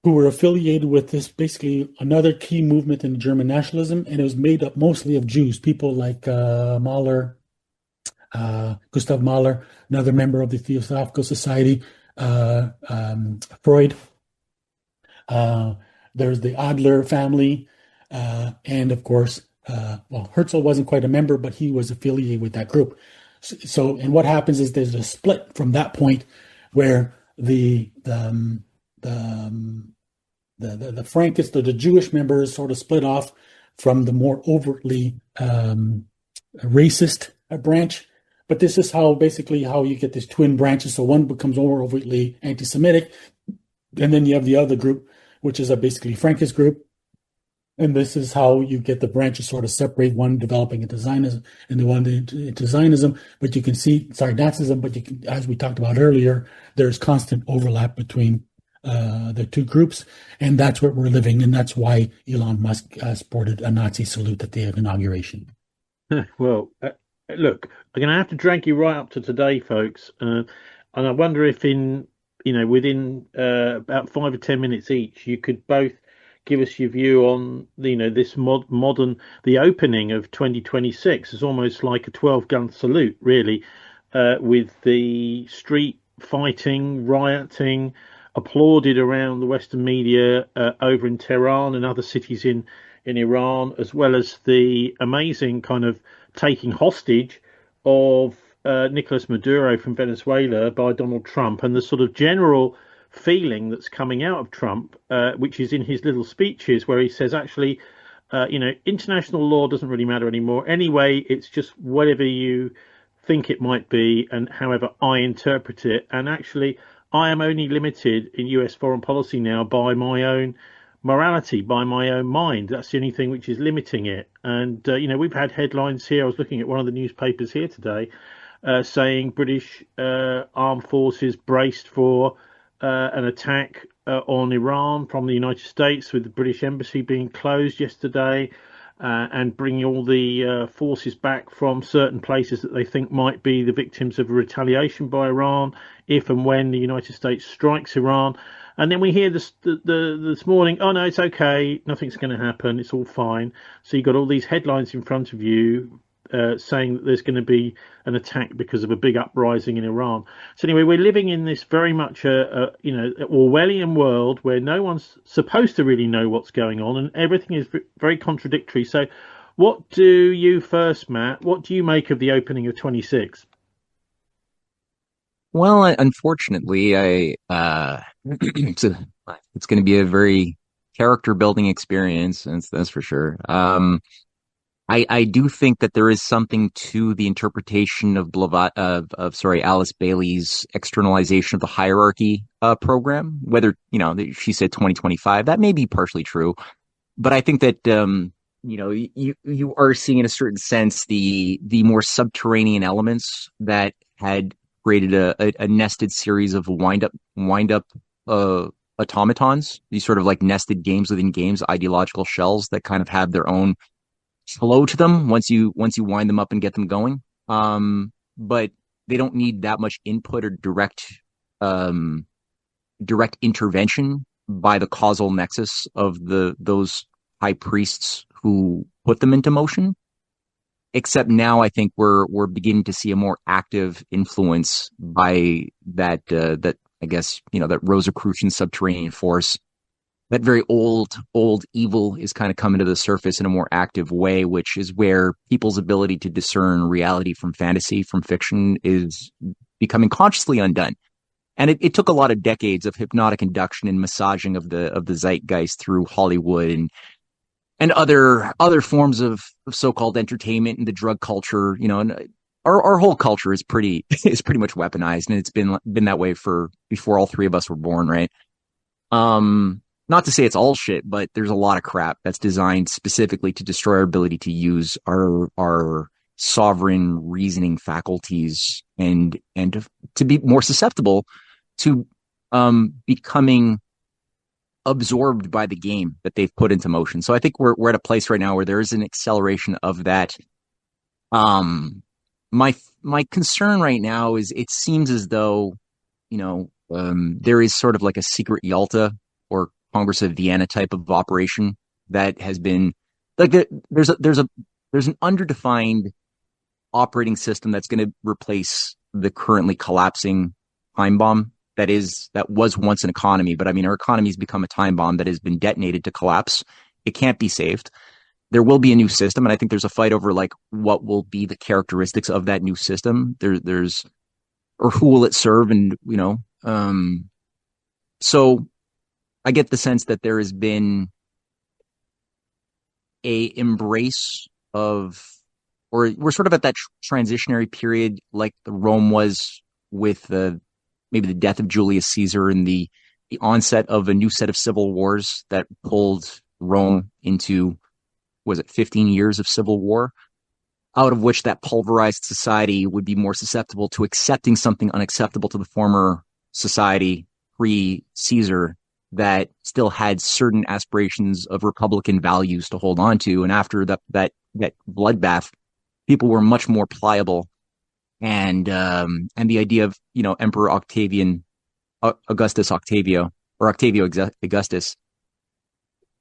who were affiliated with this, basically another key movement in German nationalism, and it was made up mostly of Jews, people like Mahler, Gustav Mahler, another member of the Theosophical Society, Freud. There's the Adler family, and of course, well, Herzl wasn't quite a member, but he was affiliated with that group. So, and what happens is there's a split from that point where the Frankists, or the Jewish members, sort of split off from the more overtly racist branch. But this is how basically how you get these twin branches. So one becomes more overtly anti-Semitic, and then you have the other group, which is a basically Frankist group. And this is how you get the branches sort of separate, one developing into Zionism and the one into Zionism. But you can see, Nazism, but you can, as we talked about earlier, there's constant overlap between the two groups. And that's where we're living. And that's why Elon Musk sported a Nazi salute at the inauguration. Well, look, I'm going to have to drag you right up to today, folks. And I wonder if within about 5 or 10 minutes each, you could both give us your view on this modern, the opening of 2026 is almost like a 12-gun salute, really, with the street fighting, rioting, applauded around the Western media over in Tehran and other cities in Iran, as well as the amazing kind of taking hostage of Nicolas Maduro from Venezuela by Donald Trump, and the sort of general feeling that's coming out of Trump, which is in his little speeches where he says, actually, international law doesn't really matter anymore. Anyway, it's just whatever you think it might be and however I interpret it. And actually, I am only limited in US foreign policy now by my own morality, by my own mind. That's the only thing which is limiting it. And, we've had headlines here. I was looking at one of the newspapers here today saying British armed forces braced for an attack on Iran from the United States, with the British embassy being closed yesterday, and bringing all the forces back from certain places that they think might be the victims of retaliation by Iran if and when the United States strikes Iran. And then we hear this morning, oh no, it's okay, nothing's going to happen, it's all fine. So you've got all these headlines in front of you saying that there's going to be an attack because of a big uprising in Iran. So anyway, we're living in this very much Orwellian world where no one's supposed to really know what's going on, and everything is very contradictory. So what do you first, Matt? What do you make of the opening of 26? Well, unfortunately, it's going to be a very character building experience, that's for sure. I do think that there is something to the interpretation of Alice Bailey's externalization of the hierarchy program. Whether she said 2025, that may be partially true, but I think that you are seeing in a certain sense the more subterranean elements that had created a nested series of wind up automatons. These sort of like nested games within games, ideological shells that kind of have their own flow to them once you wind them up and get them going. But they don't need that much input or direct intervention by the causal nexus of those high priests who put them into motion. Except now I think we're beginning to see a more active influence by that I guess that Rosicrucian subterranean force. That very old evil is kind of coming to the surface in a more active way, which is where people's ability to discern reality from fantasy, from fiction, is becoming consciously undone. And it took a lot of decades of hypnotic induction and massaging of the zeitgeist through Hollywood and other forms of so-called entertainment and the drug culture. And our whole culture is pretty much weaponized, and it's been that way for before all three of us were born, right? Not to say it's all shit, but there's a lot of crap that's designed specifically to destroy our ability to use our sovereign reasoning faculties and to be more susceptible to becoming absorbed by the game that they've put into motion. So I think we're at a place right now where there is an acceleration of that my concern right now is it seems as though, there is sort of like a secret Yalta or Congress of Vienna type of operation that has been like there's an underdefined operating system that's going to replace the currently collapsing time bomb that was once an economy. But I mean, our economy has become a time bomb that has been detonated to collapse. It can't be saved. There will be a new system, and I think there's a fight over like what will be the characteristics of that new system. There's or who will it serve, and so I get the sense that there has been a embrace of, or we're sort of at that transitionary period, like the Rome was with maybe the death of Julius Caesar and the onset of a new set of civil wars that pulled Rome into, was it 15 years of civil war, out of which that pulverized society would be more susceptible to accepting something unacceptable to the former society pre-Caesar that still had certain aspirations of republican values to hold on to. And after that bloodbath, people were much more pliable, and the idea of Emperor Augustus Octavio, or Octavio Augustus,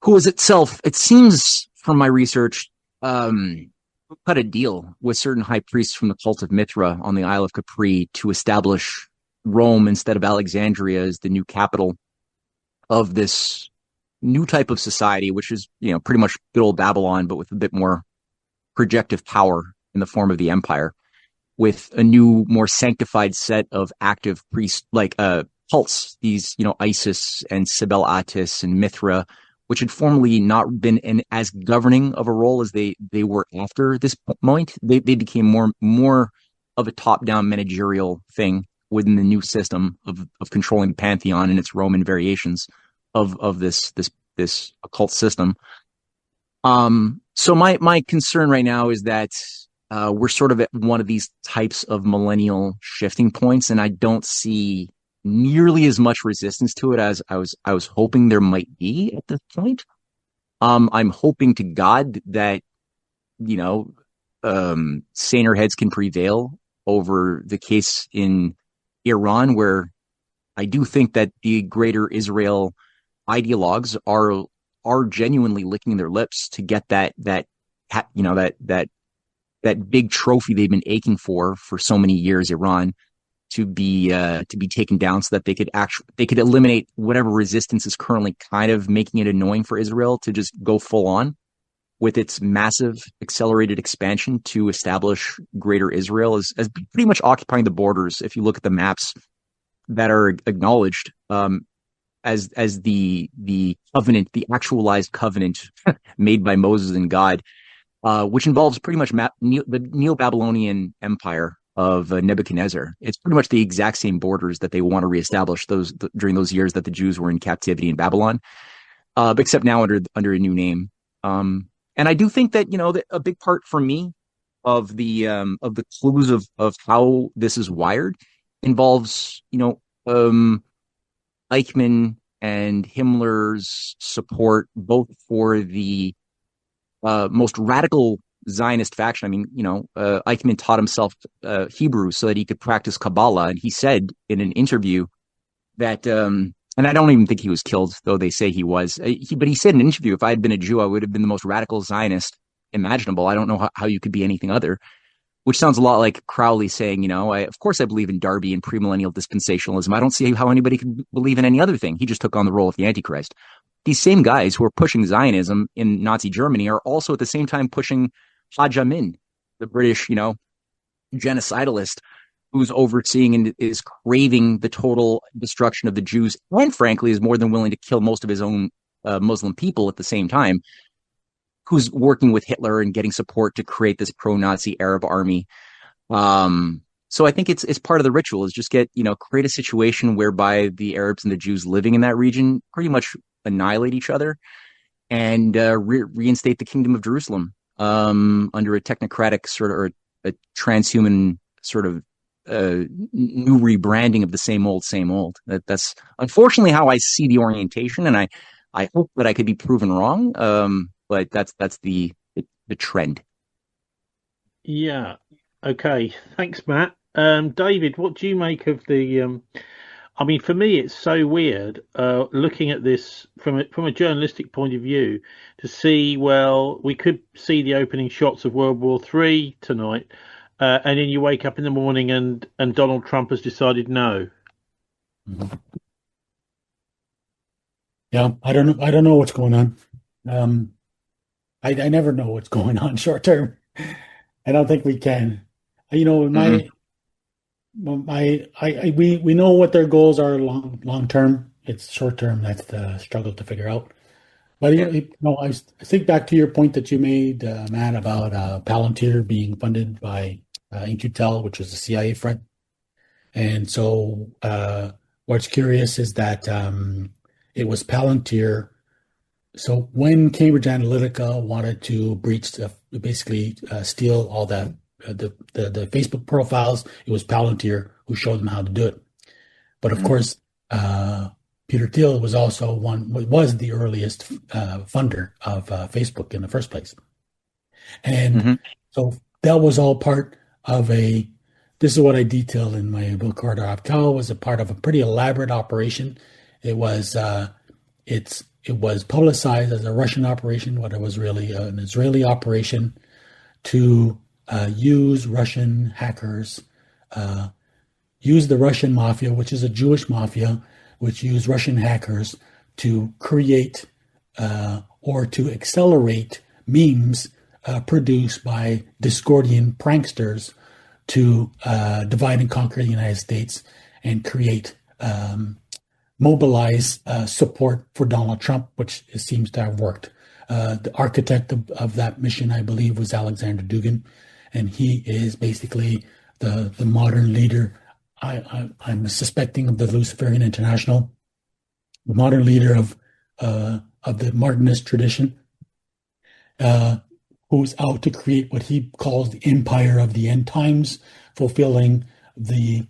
who was itself, it seems from my research, cut a deal with certain high priests from the cult of Mithra on the Isle of Capri to establish Rome instead of Alexandria as the new capital of this new type of society, which is pretty much good old Babylon, but with a bit more projective power in the form of the empire, with a new, more sanctified set of active priests, like cults, these Isis and Cybele Atis and Mithra, which had formerly not been in as governing of a role as they were after this point. They became more of a top-down managerial thing within the new system of controlling the pantheon and its Roman variations of this occult system. So my concern right now is that we're sort of at one of these types of millennial shifting points, and I don't see nearly as much resistance to it as I was hoping there might be at this point. I'm hoping to God that saner heads can prevail over the case in Iran, where I do think that the greater Israel ideologues are genuinely licking their lips to get that big trophy they've been aching for so many years, Iran, to be taken down, so that they could eliminate whatever resistance is currently kind of making it annoying for Israel to just go full on with its massive accelerated expansion to establish greater Israel as pretty much occupying the borders. If you look at the maps that are acknowledged as the covenant, the actualized covenant made by Moses and God, which involves pretty much the Neo-Babylonian Empire of Nebuchadnezzar. It's pretty much the exact same borders that they want to reestablish during those years that the Jews were in captivity in Babylon, except now under a new name. And I do think that that a big part for me of the clues of how this is wired involves Eichmann and Himmler's support both for the most radical Zionist faction. I mean, Eichmann taught himself Hebrew so that he could practice Kabbalah, and he said in an interview that, and I don't even think he was killed, though they say he was. But he said in an interview, if I had been a Jew, I would have been the most radical Zionist imaginable. I don't know how you could be anything other. Which sounds a lot like Crowley saying, of course I believe in Darby and premillennial dispensationalism. I don't see how anybody could believe in any other thing. He just took on the role of the Antichrist. These same guys who are pushing Zionism in Nazi Germany are also at the same time pushing Haj Amin, the British, genocidalist, who's overseeing and is craving the total destruction of the Jews, and frankly is more than willing to kill most of his own Muslim people at the same time, who's working with Hitler and getting support to create this pro-Nazi Arab army. So I think it's part of the ritual is just create a situation whereby the Arabs and the Jews living in that region pretty much annihilate each other and reinstate the Kingdom of Jerusalem under a technocratic sort of, or a transhuman sort of new rebranding of the same old. That's unfortunately how I see the orientation, and I hope that I could be proven wrong. But that's the trend. Yeah, Okay, thanks, Matt. David, what do you make of the? I mean, for me, it's so weird looking at this from a journalistic point of view to see. Well, we could see the opening shots of World War Three tonight, and then you wake up in the morning and Donald Trump has decided no. Mhm. Yeah, I don't know. I don't know what's going on. Um, I never know what's going on short term. I don't think we can. Hmm. We know what their goals are long term. It's short term that's the struggle to figure out. But Yeah. I think back to your point that you made, Matt, about Palantir being funded by In-Q-Tel, which was the CIA front. And so, what's curious is that it was Palantir. So when Cambridge Analytica wanted to basically steal all the Facebook profiles, it was Palantir who showed them how to do it. But of Hmm. course, Peter Thiel was the earliest funder of Facebook in the first place. And Hmm. so that was all part of this is what I detailed in my book, Order of Cow, was a part of a pretty elaborate operation. It was, it was publicized as a Russian operation, but it was really an Israeli operation to use Russian hackers, uh, use the Russian mafia, which is a Jewish mafia, which use Russian hackers to create or to accelerate memes produced by Discordian pranksters to divide and conquer the United States and create mobilize support for Donald Trump, which seems to have worked. The architect of that mission, I believe, was Alexander Dugin, and he is basically the modern leader. I'm suspecting of the Luciferian International, the modern leader of the Martinist tradition, uh, who's out to create what he calls the empire of the end times, fulfilling the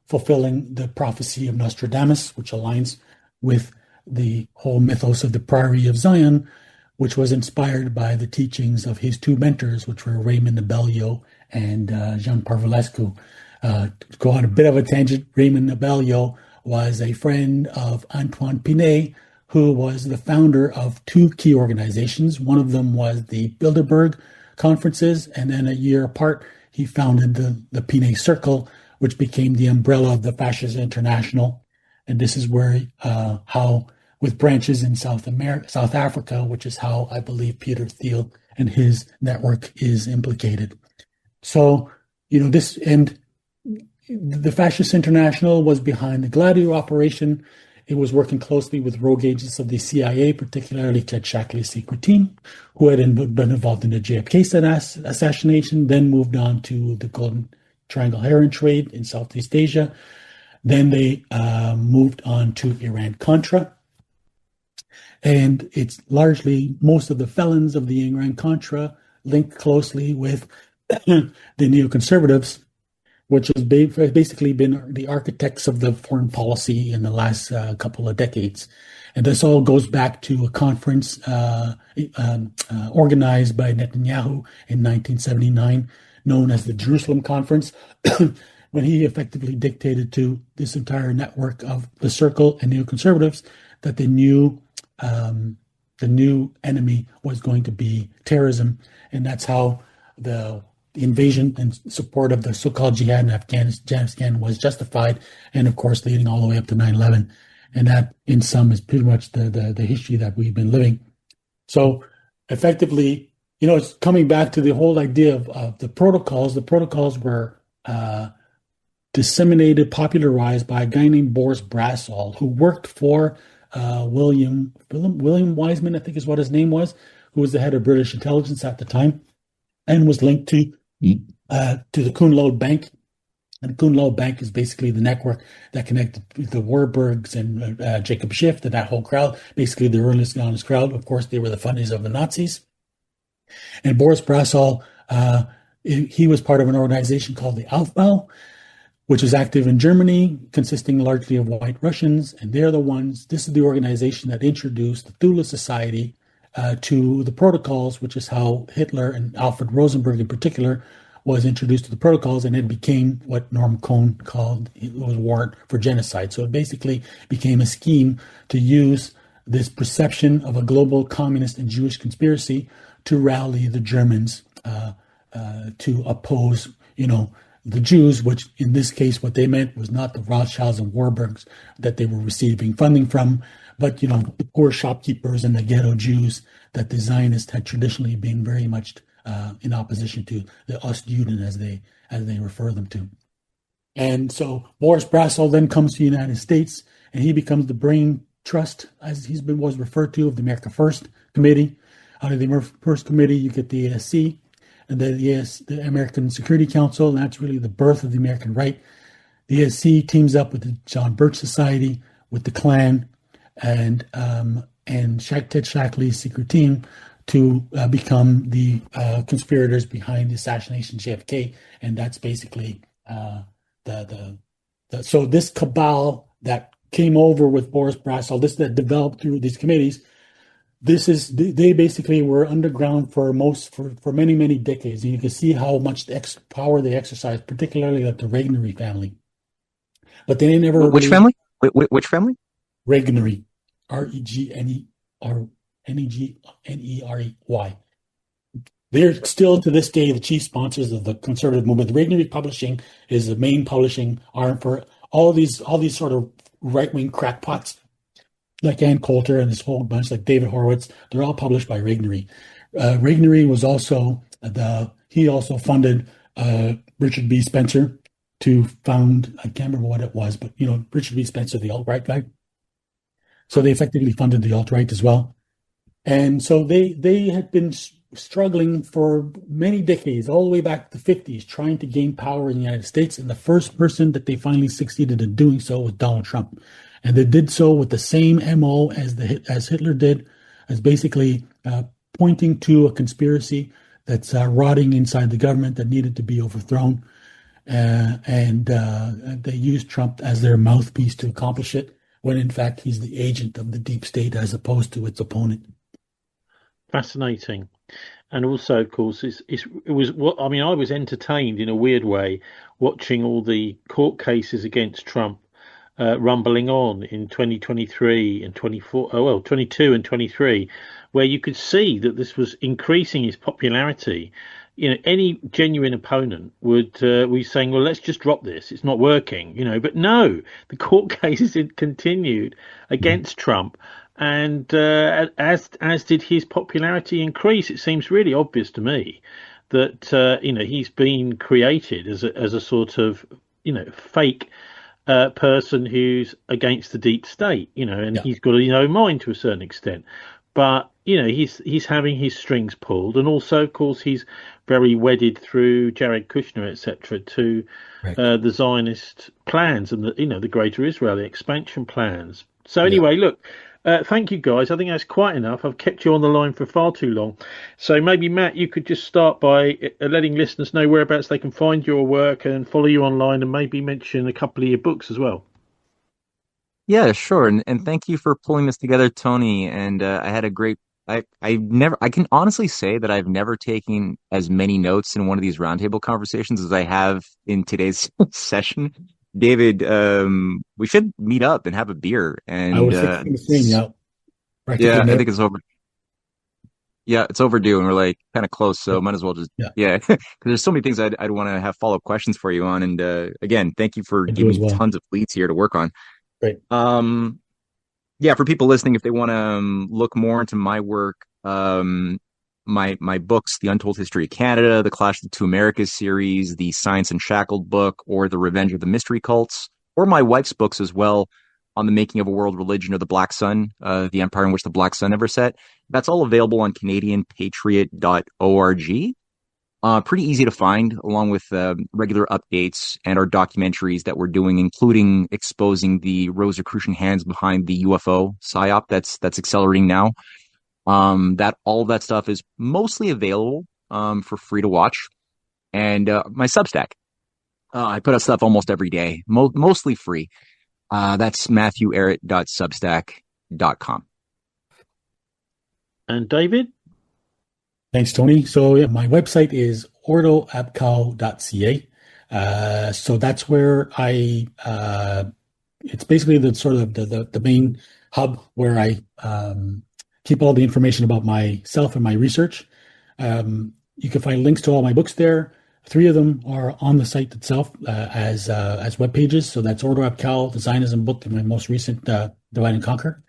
fulfilling the prophecy of Nostradamus, which aligns with the whole mythos of the Priory of Zion, which was inspired by the teachings of his two mentors, which were Raymond Abellio and Jean Parvulescu. To go on a bit of a tangent, Raymond Abellio was a friend of Antoine Pinet, who was the founder of two key organizations. One of them was the Bilderberg conferences, and then a year apart, he founded the Pinet Circle, which became the umbrella of the Fascist International. And this is where how, with branches in South Africa, which is how I believe Peter Thiel and his network is implicated. So, this and the Fascist International was behind the Gladio operation. It was working closely with rogue agents of the CIA, particularly Ted Shackley's secret team, who had been involved in the JFK assassination, then moved on to the Golden Triangle heroin trade in Southeast Asia. Then they moved on to Iran-Contra. And it's largely most of the felons of the Iran-Contra linked closely with the neoconservatives, which has basically been the architects of the foreign policy in the last couple of decades. And this all goes back to a conference organized by Netanyahu in 1979, known as the Jerusalem Conference, when he effectively dictated to this entire network of the Circle and neoconservatives that the new enemy was going to be terrorism, and that's how the invasion and support of the so-called jihad in Afghanistan was justified, and of course leading all the way up to 9/11. And that, in sum, is pretty much the history that we've been living. So effectively, it's coming back to the whole idea of the protocols. The protocols were disseminated, popularized by a guy named Boris Brassall, who worked for William Wiseman, I think is what his name was, who was the head of British intelligence at the time, and was linked to the Kuhn Loeb Bank. And the Kuhn Loeb Bank is basically the network that connected the Warburgs and Jacob Schiff and that whole crowd, basically the earliest and honest crowd. Of course, they were the funnies of the Nazis. And Boris Brassall, he was part of an organization called the Aufbau, which is active in Germany, consisting largely of white Russians. And this is the organization that introduced the Thule Society to the protocols, which is how Hitler and Alfred Rosenberg in particular was introduced to the protocols, and it became what Norm Cohn called it was warrant for genocide. So it basically became a scheme to use this perception of a global communist and Jewish conspiracy to rally the Germans to oppose, the Jews, which in this case, what they meant was not the Rothschilds and Warburgs that they were receiving funding from, but, the poor shopkeepers and the ghetto Jews that the Zionists had traditionally been very much in opposition to, the Ostjuden as they refer them to. And so Boris Brassel then comes to the United States, and he becomes the brain trust, as was referred to, of the America First Committee. Out of the America First Committee, you get the ASC, and the American Security Council, and that's really the birth of the American right. The ASC teams up with the John Birch Society, with the Klan, and Ted Shackley's secret team to become the conspirators behind the assassination of JFK, and that's basically so this cabal that came over with Boris Brassel, this that developed through these committees. They basically were underground for many decades, and you can see how much power they exercised, particularly like the Regnery family. But they never Which family? Which family? Regnery, Regnery. They're still to this day the chief sponsors of the conservative movement. The Regnery Publishing is the main publishing arm for all these sort of right-wing crackpots, like Ann Coulter and this whole bunch, like David Horowitz. They're all published by Regnery. Regnery was also he also funded Richard B. Spencer to found, I can't remember what it was, but Richard B. Spencer, the alt-right guy. So they effectively funded the alt-right as well. And so they had been struggling for many decades, all the way back to the 50s, trying to gain power in the United States. And the first person that they finally succeeded in doing so was Donald Trump. And they did so with the same MO as Hitler did, as basically pointing to a conspiracy that's rotting inside the government that needed to be overthrown. And they used Trump as their mouthpiece to accomplish it, when in fact he's the agent of the deep state as opposed to its opponent. Fascinating. And also, of course, it was what I mean. I was entertained in a weird way watching all the court cases against Trump rumbling on in 2023 and 22 and 23, where you could see that this was increasing his popularity. Any genuine opponent would be saying, well, let's just drop this. It's not working, but no, the court cases had continued against Trump. And as did his popularity increase. It seems really obvious to me that, he's been created as a sort of, fake person who's against the deep state, and he's got a mind to a certain extent. But, he's having his strings pulled. And also, of course, he's very wedded through Jared Kushner, etc., to the Zionist plans and the Greater Israeli expansion plans. So anyway, look, thank you, guys. I think that's quite enough. I've kept you on the line for far too long. So maybe, Matt, you could just start by letting listeners know whereabouts they can find your work and follow you online, and maybe mention a couple of your books as well. Yeah, sure. And thank you for pulling this together, Tony. And I had a great, I can honestly say that I've never taken as many notes in one of these roundtable conversations as I have in today's session. David, we should meet up and have a beer. And I was thinking the same, yeah, I think it's over. Yeah, it's overdue, and we're like kind of close, so might as well just because there's so many things I'd want to have follow-up questions for you on. And again, thank you for giving me tons of leads here to work on. Great. Yeah, for people listening, if they want to look more into my work, my books, The Untold History of Canada, The Clash of the Two Americas series, the Science Unshackled book, or The Revenge of the Mystery Cults, or my wife's books as well, on the making of a world religion of the Black Sun, the empire in which the Black Sun never set. That's all available on CanadianPatriot.org. Pretty easy to find, along with regular updates and our documentaries that we're doing, including exposing the Rosicrucian hands behind the UFO psyop that's accelerating now. All of that stuff is mostly available for free to watch. And my Substack, I put out stuff almost every day, mostly free. That's matthewehret.substack.com. And David? Thanks, Tony. So my website is ordoabcal.ca. So that's where it's basically the sort of the main hub where I keep all the information about myself and my research. You can find links to all my books there. 3 of them are on the site itself as web pages. So that's Ordo Abcal, the Zionism book, and my most recent Divide and Conquer.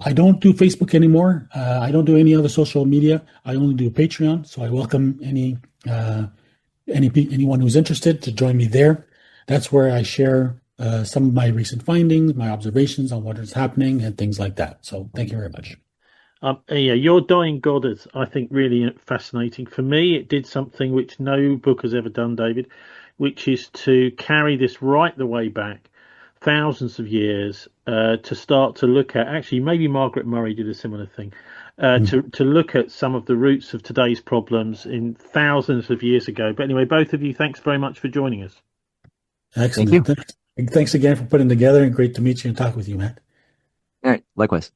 I don't do Facebook anymore. I don't do any other social media. I only do Patreon. So I welcome anyone who's interested to join me there. That's where I share some of my recent findings, my observations on what is happening, and things like that. So thank you very much. Your Dying God is, I think, really fascinating. For me, it did something which no book has ever done, David, which is to carry this right the way back, thousands of years, to start to look at, actually, maybe Margaret Murray did a similar thing, to look at some of the roots of today's problems in thousands of years ago. But anyway, both of you, thanks very much for joining us. Excellent. Thanks again for putting together, and great to meet you and talk with you, Matt. All right. Likewise.